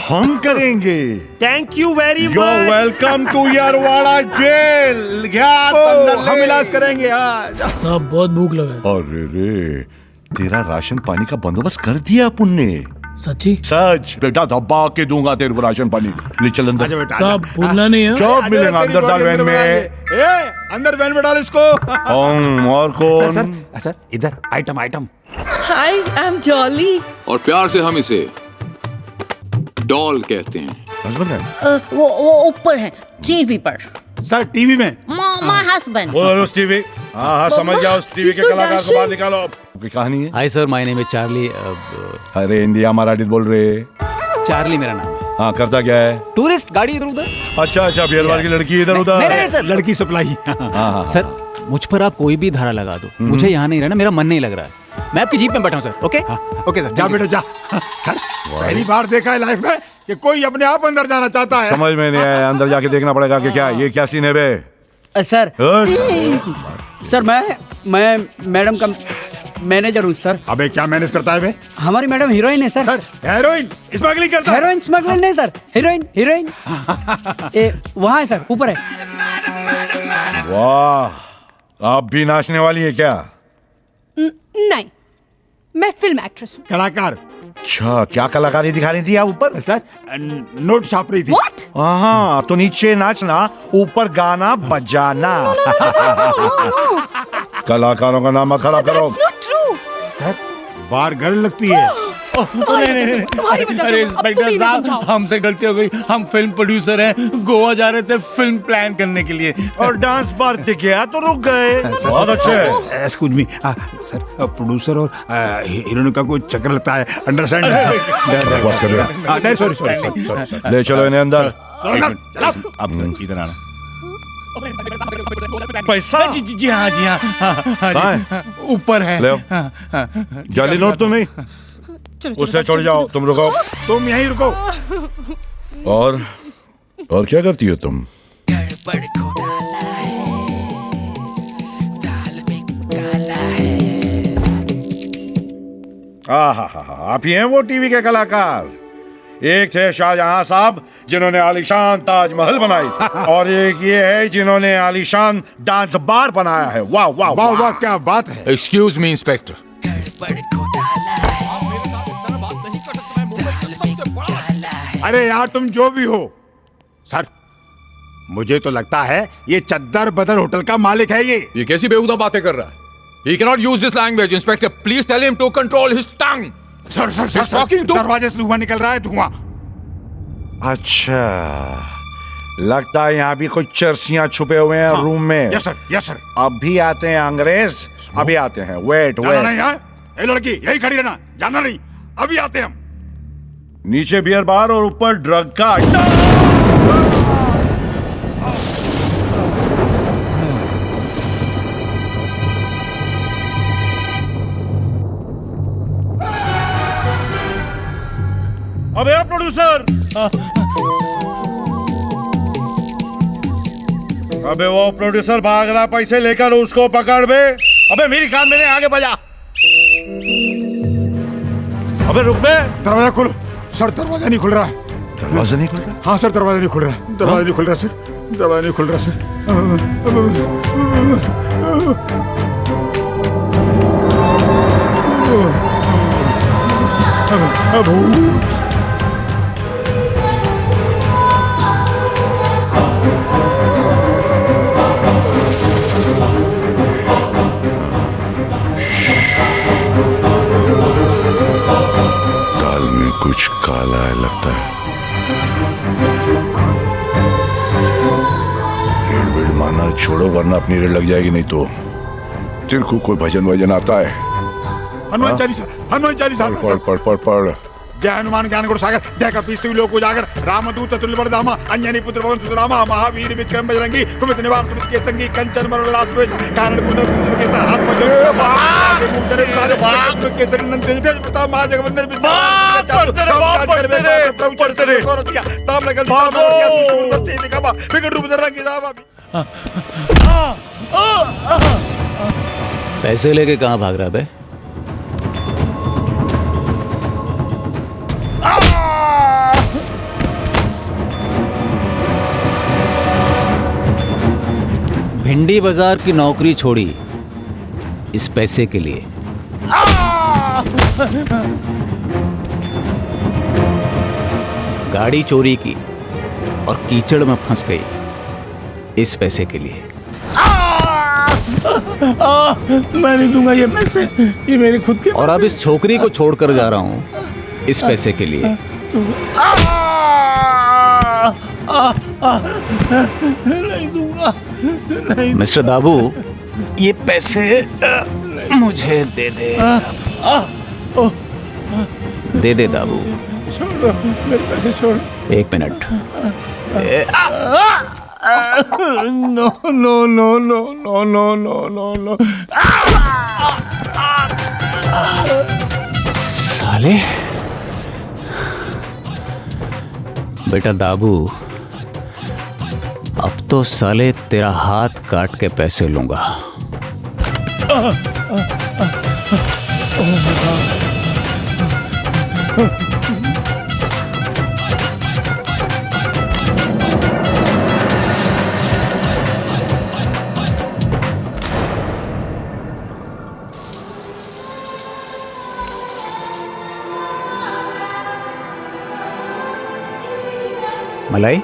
हम करेंगे। Thank you very much. You welcome to Yerwada jail. हम इलाज करेंगे आज। साहब बहुत भूख लगा है। अरे रे, तेरा राशन पानी का बंदोबस्त कर दिया अपन ने। सच्ची? सच बेटा, दबा के दूंगा तेरे को राशन पानी। ले चल अंदर। साहब भूलना नहीं है। चौक मिलेगा अंदर, डाल वैन में। अंदर वैन में डाल इसको। और कौन? सर इधर item. Hi, I am jolly. और प्यार से हम इसे डॉल कहते हैं। वो ऊपर है टीवी पर। सर टीवी में। My husband. बोलो उस टीवी। हाँ समझ गया, उस टीवी के कलाकार को बाहर निकालो। आपकी कहानी है? Hi sir, my name is Charlie. अरे हिंदी मराठी बोल रहे? चार्ली मेरा नाम है। हाँ, करता क्या है? टूरिस्ट, गाड़ी इधर उधर। अच्छा, बियरवाल की लड़की इधर उधर। नहीं सर, लड़की सप्लाई। सर मुझ पर आप कोई भी धारा लगा दो, मुझे यहाँ नहीं रहना, मेरा मन नहीं लग रहा है। मैं आपकी जीप में बैठा हूँ सर। ओके ओके सर, जा बेटा जा। सर पहली बार देखा है लाइफ में कि कोई अपने आप अंदर जाना चाहता है। समझ में नहीं आया, अंदर जाके देखना पड़ेगा कि क्या ये क्या सीन है बे। सर मैं मैडम का मैनेजर हूँ सर। अबे क्या मैनेज करता है बे? हमारी मैडम हीरोइन है सर। हेरोइन स्मगलिंग करता है? हेरोइन स्मगलिंग नहीं सर, हीरोइन वहाँ है सर, ऊपर है। वाह, आप भी नाचने वाली है क्या? नहीं, मैं फिल्म एक्ट्रेस हूँ। कलाकार? अच्छा, क्या कलाकारी दिखा रही थी आप ऊपर? सर नोट छाप रही थी। What? हाँ, तो नीचे नाचना, ऊपर गाना बजाना। कलाकारों का नाम खराब करो। सर बार गर्ल लगती है। अरे इंस्पेक्टर साहब, हमसे गलती हो गई। हम फिल्म प्रोड्यूसर हैं, गोवा जा रहे थे फिल्म प्लान करने के लिए, और डांस बार दिखे तो रुक गए। बहुत अच्छे। एक्सक्यूज मी सर, प्रोड्यूसर और हीरोइन का कोई चक्कर लगता है, अंडरस्टैंड? नहीं सॉरी। ले चलो इन्हें अंदर। आप इधर आना। पैसा? जी हाँ, ऊपर है। ले जाली नोट तो नहीं, उससे छोड़ जाओ। तुम रुको, तुम यहीं रुको। और क्या करती हो तुम? आप ही हैं वो टीवी के कलाकार? एक थे शाहजहां साहब जिन्होंने आलीशान ताजमहल बनाई, और एक ये है जिन्होंने आलीशान डांस बार बनाया है। वाह वाह वाह वाह, क्या बात है। एक्सक्यूज मी इंस्पेक्टर, अरे यार तुम जो भी हो सर, मुझे तो लगता है ये चद्दर बदर होटल का मालिक है। ये कैसी बेहुदा बातें कर रहा है? He cannot use this language, Inspector. Please tell him to control his tongue. Sir, दरवाजे से धुआं निकल रहा है, धुआं। अच्छा, लगता है यहाँ भी कुछ चर्सियां छुपे हुए हैं रूम में। Yes sir, yes sir. अभी आते हैं अंग्रेज, अभी आते हैं। वेट जाना नहीं वेट। है? ए लड़की यही खड़ी रहना, जाना नहीं, अभी आते हैं हम। नीचे बियर बार और ऊपर ड्रग का अड्डा। अबे प्रोड्यूसर, अबे वो प्रोड्यूसर भाग रहा, पैसे लेकर उसको पकड़ बे। अबे मेरी कान में आगे बजा। अबे रुक बे। दरवाजा खोलो सर, दरवाजा नहीं खुल रहा। दरवाजा नहीं खुल रहा? हाँ सर, दरवाजा नहीं खुल रहा, दरवाजा नहीं खुल रहा सर, दरवाजा नहीं खुल रहा सर। भूत। दाल में कुछ काला है लगता है। रेड वेड माना छोड़ो, वरना अपनी रेड लग जाएगी। नहीं तो तेरे को कोई भजन वजन आता है? हनुमान चालीसा, हनुमान चालीसा। पढ़ पढ़ पढ़ पढ़। जय हनुमान ज्ञान गुण सागर, जय कपीस लोक उजागर, रामदूत तुल्य बलधामा, अंजनी पुत्र पवन सुत रामा, महावीर विक्रम बजरंगी, कुमित निवास कुमित के संगी, कंचन मरण लाभ द्वेष, कारण कुंडल कुंडल के हाथ मजो मुंडरे सारे भारत के सन्नत देश प्रताप महाजगवंदन विद्वान प्रभु चढ़ते कोरतिया ताम लगन ताम से दिखावा विकट रूप धर की जावा। पैसे लेके कहाँ भाग रहा है बे? भिंडी बाजार की नौकरी छोड़ी इस पैसे के लिए। गाड़ी चोरी की और कीचड़ में फंस गई इस पैसे के लिए। मैं नहीं दूंगा ये पैसे, ये मेरे खुद के। और अब इस छोकरी को छोड़कर जा रहा हूं इस पैसे के लिए। नहीं दूंगा, नहीं। मिस्टर दाबू, ये पैसे मुझे दे दे। दे दे दाबू। छोड़ो मेरे पैसे, छोड़ो। एक minute. No no no no no no no no no. साले। बेटा दाबू, अब तो साले तेरा हाथ काट के पैसे लूंगा। मलाई,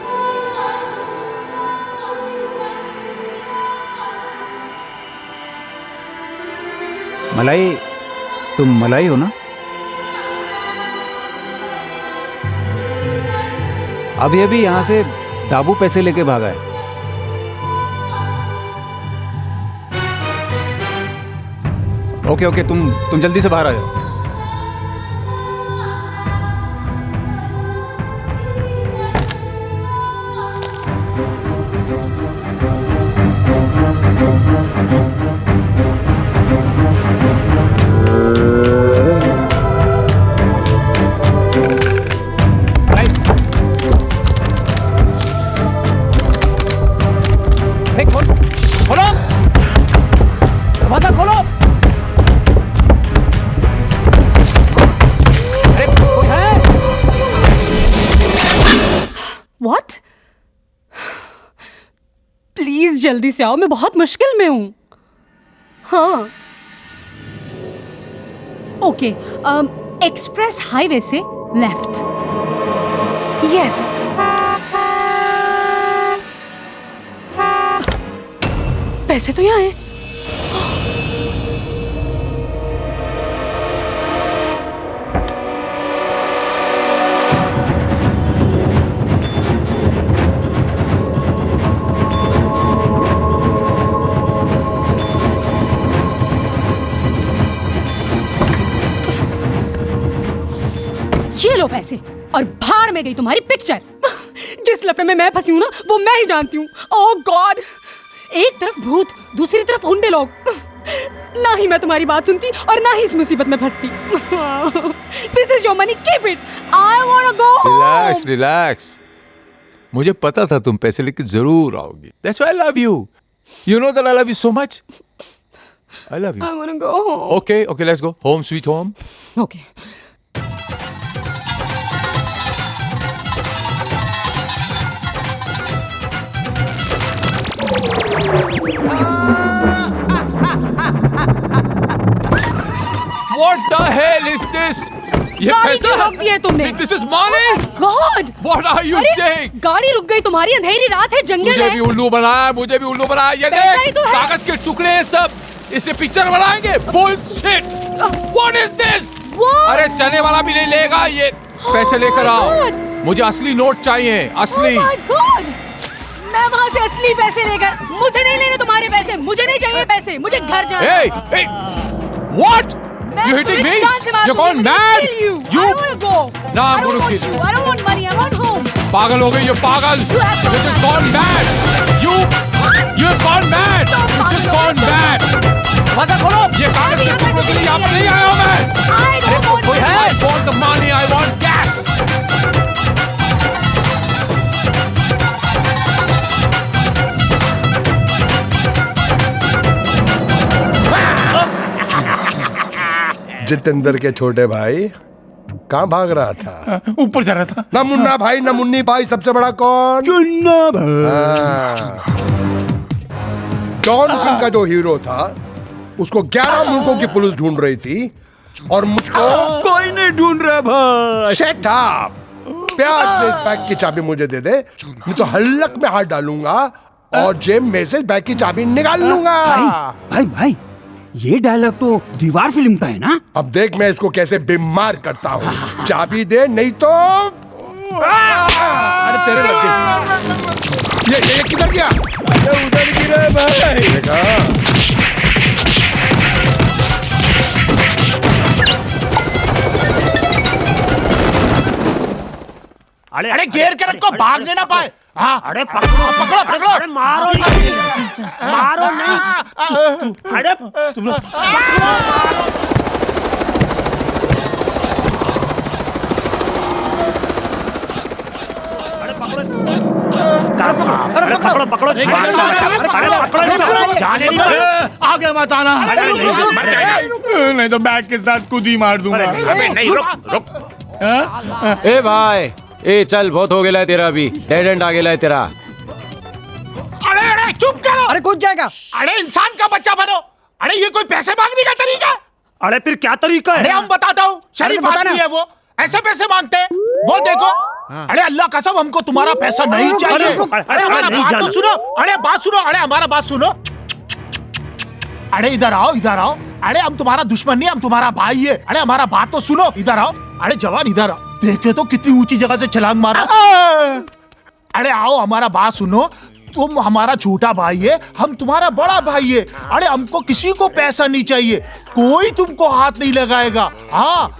मलाई, तुम मलाई हो ना? अभी अभी यहां से दाबू पैसे लेके भागा है। ओके ओके, तुम जल्दी से बाहर आ जाओ। What? प्लीज जल्दी से आओ, मैं बहुत मुश्किल में हूं। हाँ ओके, एक्सप्रेस हाईवे से लेफ्ट। यस, पैसे तो यहाँ हैं। पैसे और भाड़ में गई तुम्हारी पिक्चर। जिस लफड़े में मैं फंसी हूँ ना वो मैं ही जानती हूँ। ओह गॉड, एक तरफ भूत दूसरी तरफ उंडे लोग। ना ही मैं तुम्हारी बात सुनती और ना ही इस मुसीबत में फंसती। This is your money, keep it, I want to go home. Relax relax, मुझे पता था तुम पैसे लेके जरूर आओगी। That's why I love you. You know that I love you so much. I love you. I want to go home. Okay okay, let's go home sweet home. Okay. What the hell is this? ये गाड़ी पैसा क्यों रोक दी है तुमने? This is money? God! What are you saying? गाड़ी रुक गई तुम्हारी, अंधेरी रात है, जंगल मुझे है। भी उल्लू बनाया, मुझे भी उल्लू बनाया। ये पैसा ही देख, तो है। कागज के टुकड़े हैं सब, इससे पिक्चर बनाएंगे। Bullshit! What is this? अरे चने वाला भी नहीं लेगा ये। पैसे लेकर आओ, मुझे असली नोट चाहिए, असली। Oh my God! मैं वहाँ से असली पैसे लेकर, मुझे नहीं लेने तुम्हारे पैसे, मुझे नहीं चाहिए पैसे, मुझे घर जाना। Hey, hey, what? You hitting me? You're gone mad? You? I want to go. No, I'm I don't gonna want kill you. you. I don't want money. I want home. पागल हो गई, ये पागल। You just gone mad. You've gone mad. You just gone mad. दरवाजा खोलो। ये कागज के टुकड़ों के लिए यहाँ पर नहीं आया हूँ मैं। कोई है? I want the money. I want cash. Jitendra के छोटे भाई कहाँ भाग रहा था? ऊपर जा रहा था। ना मुन्ना भाई ना मुन्नी भाई, सबसे बड़ा कौन? चुन्ना भाई। जॉन फिल्म का जो हीरो था उसको 11 मुल्कों की पुलिस ढूंढ रही थी और मुझको कोई नहीं ढूंढ रहा भाई। Shut up. प्यार से इस बैग की चाबी मुझे दे दे, नहीं तो हल्लक में हाथ डालूंगा और जेब में से बैग की चाबी निकाल लूंगा। भाई भाई ये डायलॉग तो दीवार फिल्म का है ना? अब देख मैं इसको कैसे बीमार करता हूँ। चाबी दे नहीं तो अरे तेरे लग गई। ये किधर गया? उधर गिरा भाई। अरे अरे घेर के रखो, भागने ना पाए। हाँ अरे पकड़ो पकड़ो पकड़ो। अरे मारो नहीं, मारो नहीं। अरे तुम लोग अरे पकड़ो पकड़ो, अरे पकड़ो इसको, जाने नहीं दो। आगे मत आना। मर जाएगा। नहीं तो बैग के साथ खुद ही मार दूंगा। अबे नहीं, रुक रुक। ए भाई, ए चल, बहुत हो गया है तेरा, अभी डेड एंड आ गया है तेरा। अरे अरे चुप करो। अरे कूद जाएगा। अरे इंसान का बच्चा बनो। अरे ये कोई पैसे मांगने का तरीका? अरे फिर क्या तरीका है? अरे हम बताता हूँ, शरीफ आदमी है वो, ऐसे पैसे मांगते हैं वो, देखो। अरे अल्लाह कसम हमको तुम्हारा पैसा नहीं चाहिए। अरे हमारा बात तो सुनो। अरे बात सुनो, अरे हमारा बात सुनो। अरे इधर आओ, इधर आओ। अरे हम तुम्हारा दुश्मन नहीं, हम तुम्हारा भाई है। अरे हमारा बात तो सुनो, इधर आओ। अरे जवान इधर आओ, देखे तो कितनी ऊंची जगह से छलांग मारा। अरे आओ, हमारा बात सुनो। तुम हमारा छोटा भाई है, हम तुम्हारा बड़ा भाई है। अरे हमको किसी को पैसा नहीं चाहिए, कोई तुमको हाथ नहीं लगाएगा। हाँ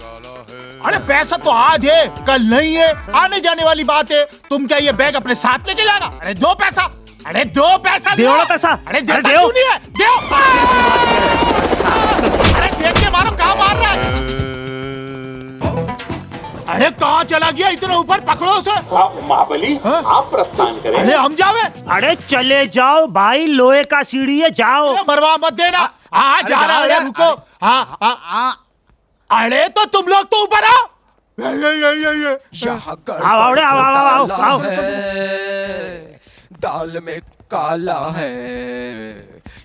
अरे पैसा तो आज है, कल नहीं है, आने जाने वाली बात है। तुम क्या ये बैग अपने साथ लेके जाना? अरे दो पैसा। अरे दो पैसा। दो ना पैसा। अरे देता क्यों नहीं है? दो। अरे देख के मारो, कहाँ मार रहा है? अरे कहाँ चला गया इतना ऊपर? पकड़ो उसे। महाबली आप प्रस्थान करें। अरे हम जावे। अरे चले जाओ भाई, लोहे का सीढ़ी है, जाओ। मरवा मत देना। हाँ जा रहा है, रुको। हाँ। अरे तो तुम लोग तो ऊपर आओ। आओ। दाल में काला है,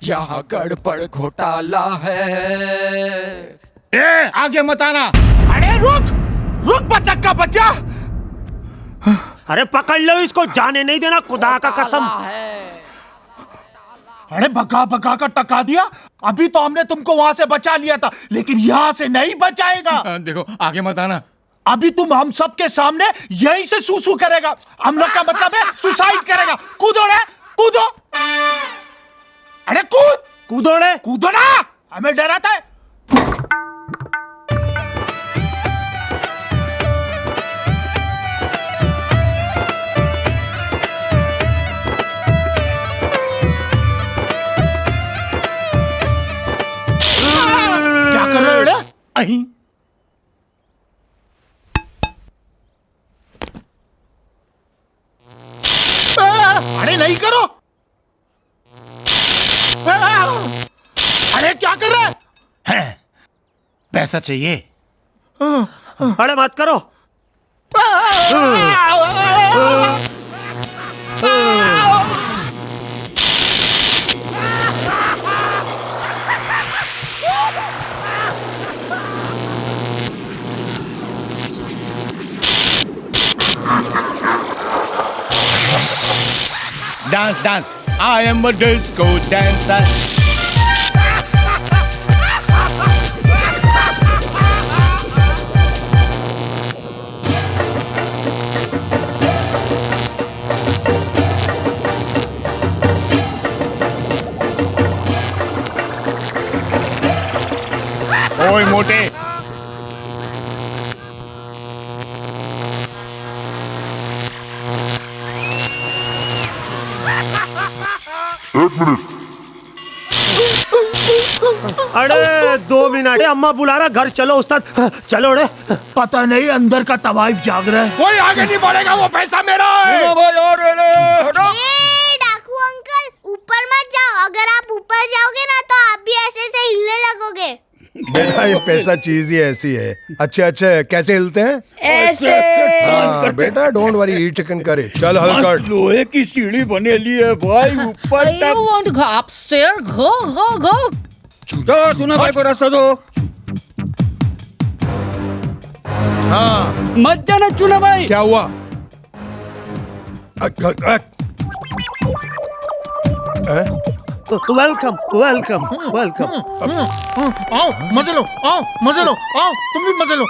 यहाँ गड़बड़ घोटाला है। ए आगे मत आना। अरे रुक बतख का बच्चा। अरे पकड़ लो इसको, जाने नहीं देना, खुदा का कसम। अरे भगा भगा कर टका दिया। अभी तो हमने तुमको वहां से बचा लिया था, लेकिन यहाँ से नहीं बचाएगा। देखो आगे मत आना। अभी तुम हम सब के सामने यहीं से सूसू करेगा। हम लोग का मतलब है सुसाइड करेगा। कूदो रे, कूदो। अरे कूदो रे, कूदो ना, हमें डराता है। नहीं। अरे नहीं करो। अरे क्या कर रहे हैं? पैसा चाहिए। अरे मत करो। Dance, dance. I am a disco dancer. ओए मोटे, एक मिनट। अरे 2 मिनट, अम्मा बुला रहा, घर चलो उस्ताद, चलो। रे पता नहीं अंदर का तवाइफ जाग रहा है। कोई आगे नहीं बढ़ेगा, वो पैसा मेरा है। डाकू अंकल, ऊपर मत जाओ। अगर आप ऊपर जाओगे ना तो आप भी ऐसे ऐसे हिलने लगोगे। बेटा ये पैसा चीज ही ऐसी है। अच्छा कैसे हिलते हैं? ऐसे। हाँ, बेटा डोंट वरी, ईट चिकन करे। चल हलकट। लोहे की सीढ़ी बनेली है भाई ऊपर You want to go upstairs? Go, go, go. चलो सुना भाई को रास्ता दो। हाँ मत जाना चूना भाई। क्या हुआ? Welcome welcome welcome. आओ मजे लो, आओ मजे लो, आओ तुम भी मजे लो।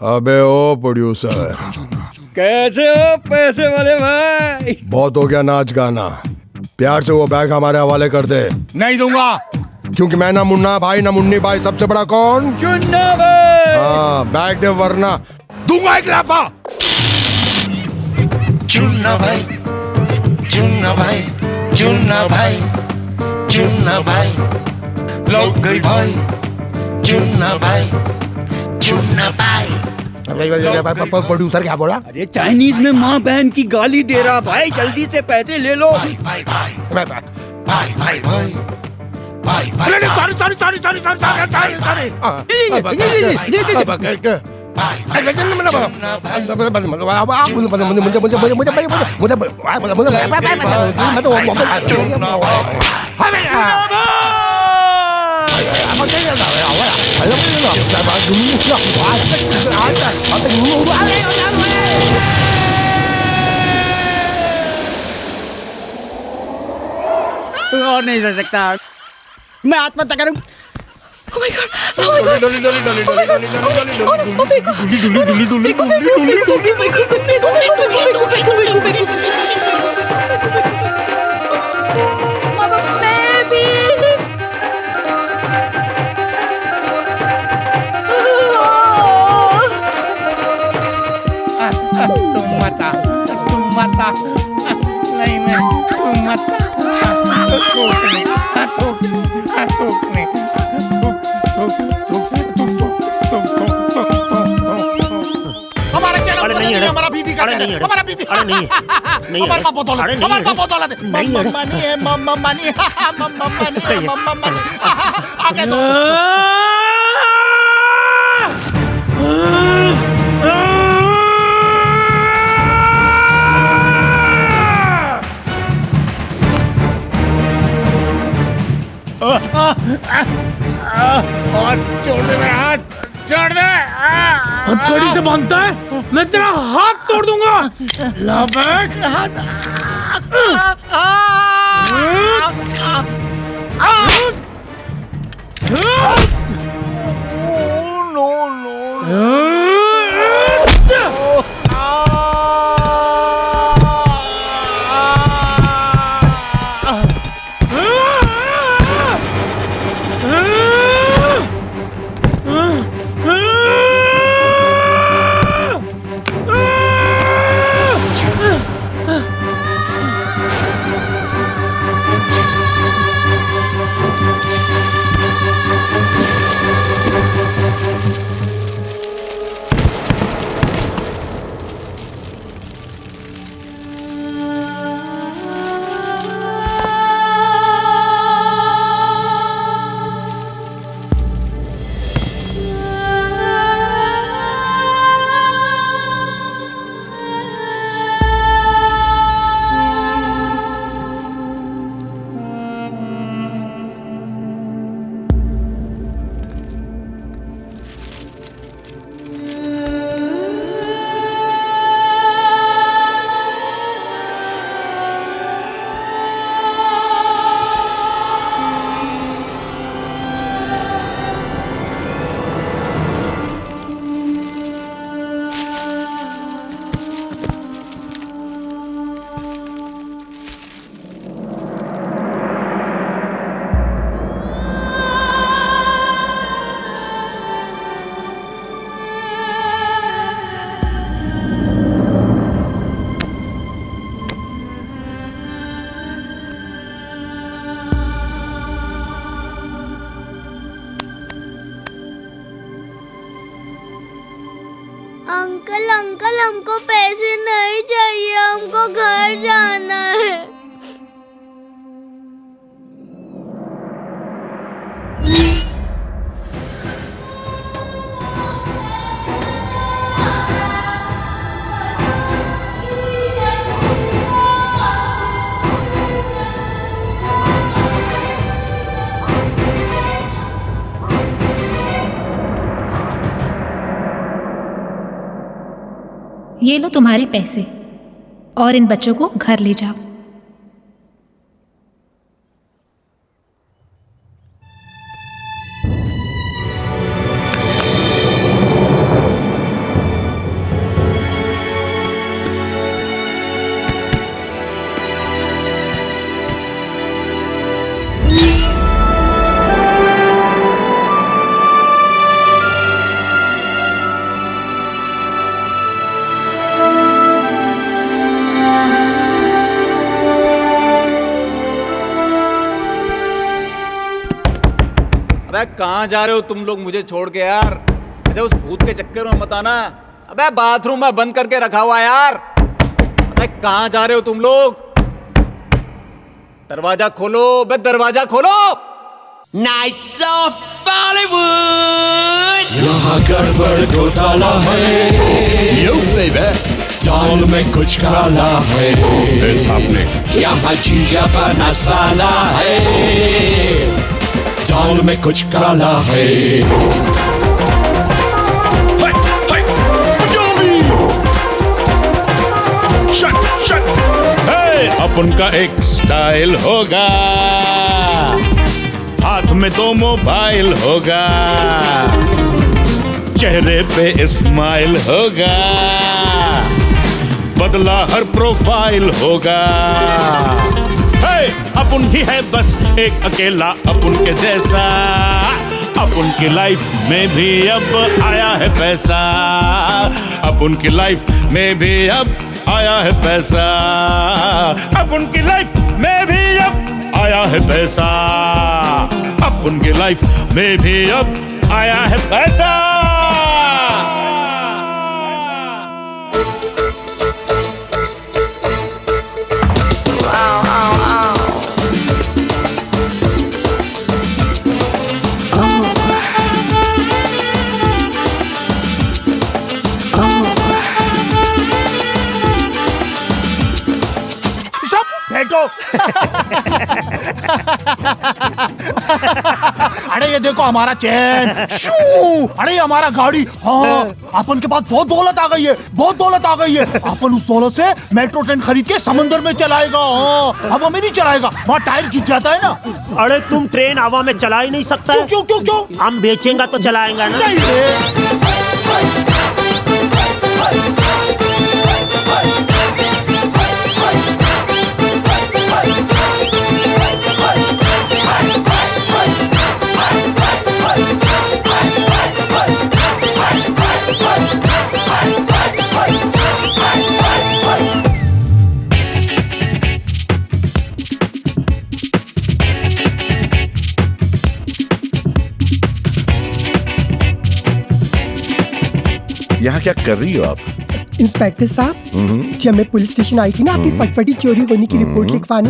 अबे ओ प्रोड्यूसर, कैसे हो पैसे वाले भाई? बहुत हो गया नाच गाना, प्यार से वो बैग हमारे हवाले कर दे। नहीं दूंगा, क्योंकि मैं ना मुन्ना भाई ना मुन्नी भाई, सबसे बड़ा कौन? चुन्ना भाई। हाँ बैग दे वरना दूंगा एक लाफा। चुन्ना भाई, चुन्ना भाई, चुन्ना भाई, चुन्ना भाई, लग गई भाई, चुन्ना भाई, चुन्ना भाई। प्रोड्यूसर क्या बोला? अरे चाइनीज में माँ बहन की गाली दे रहा भाई, जल्दी से पैसे ले लो। भाई भाई भाई भाई भाई भाई भाई भाई भाई। Sorry sorry sorry sorry sorry sorry. और नहीं सह सकता, मैं आत्महत्या करूं। Oh my God! Oh my God! डोली डोली डोली डोली डोली डोली डोली Oh my God! डोली डोली डोली डोली Mama, baby! तुम मता नहीं तुम मता हमारा चैनल अरे नहीं है, हमारा बीबी का अरे चैनल, नहीं है, हमारा बीबी अरे नहीं है, नहीं है, हमारे पापा दौलत, अरे नहीं हमारे है, पापा दौलत, नहीं है, मम्मा मनी है, मम्मा मनी, मम्मा मनी है, मम्मा मनी। आगे तो और छोड़ दे मेरा हाथ, छोड़ दे। हथकड़ी से बांधता है, मैं तेरा हाथ तोड़ दूंगा। ला बैग। घर जाना है। ये लो तुम्हारे पैसे और इन बच्चों को घर ले जाओ। अबे कहाँ जा रहे हो तुम लोग मुझे छोड़ के यार? अच्छा उस भूत के चक्कर में मत आना। अबे बाथरूम में बंद करके रखा हुआ यार। अबे कहाँ जा रहे हो तुम लोग? दरवाजा खोलो बे, दरवाजा खोलो। Nights of Bollywood। यहाँ गड़बड़ घोटाला है। Yo baby। दाल में कुछ काला है। यहाँ जीजा बना साला है। दाल में कुछ काला है। अपन का एक स्टाइल होगा, हाथ में 2 मोबाइल होगा, चेहरे पे स्माइल होगा, बदला हर प्रोफाइल होगा। अपन ही है बस एक अकेला अपन के जैसा। अपन की लाइफ में भी अब आया है पैसा। अपन की लाइफ में भी अब आया है पैसा। अपन की लाइफ में भी अब आया है पैसा। अपन की लाइफ में भी अब आया है पैसा। अरे ये देखो हमारा चैन। अरे हमारा गाड़ी। हाँ अपन के पास बहुत दौलत आ गई है, बहुत दौलत आ गई है। अपन उस दौलत से मेट्रो ट्रेन खरीद के समंदर में चलाएगा। हाँ हवा में नहीं चलाएगा, वहाँ टायर खिंच जाता है ना। अरे तुम ट्रेन हवा में चला ही नहीं सकता। क्यों क्यों क्यों? हम बेचेंगे तो चलाएंगे ना। यहाँ क्या कर रही हो आप? इंस्पेक्टर साहब, जब मैं पुलिस स्टेशन आई थी ना आपकी फटफटी चोरी होने की रिपोर्ट लिखवाने,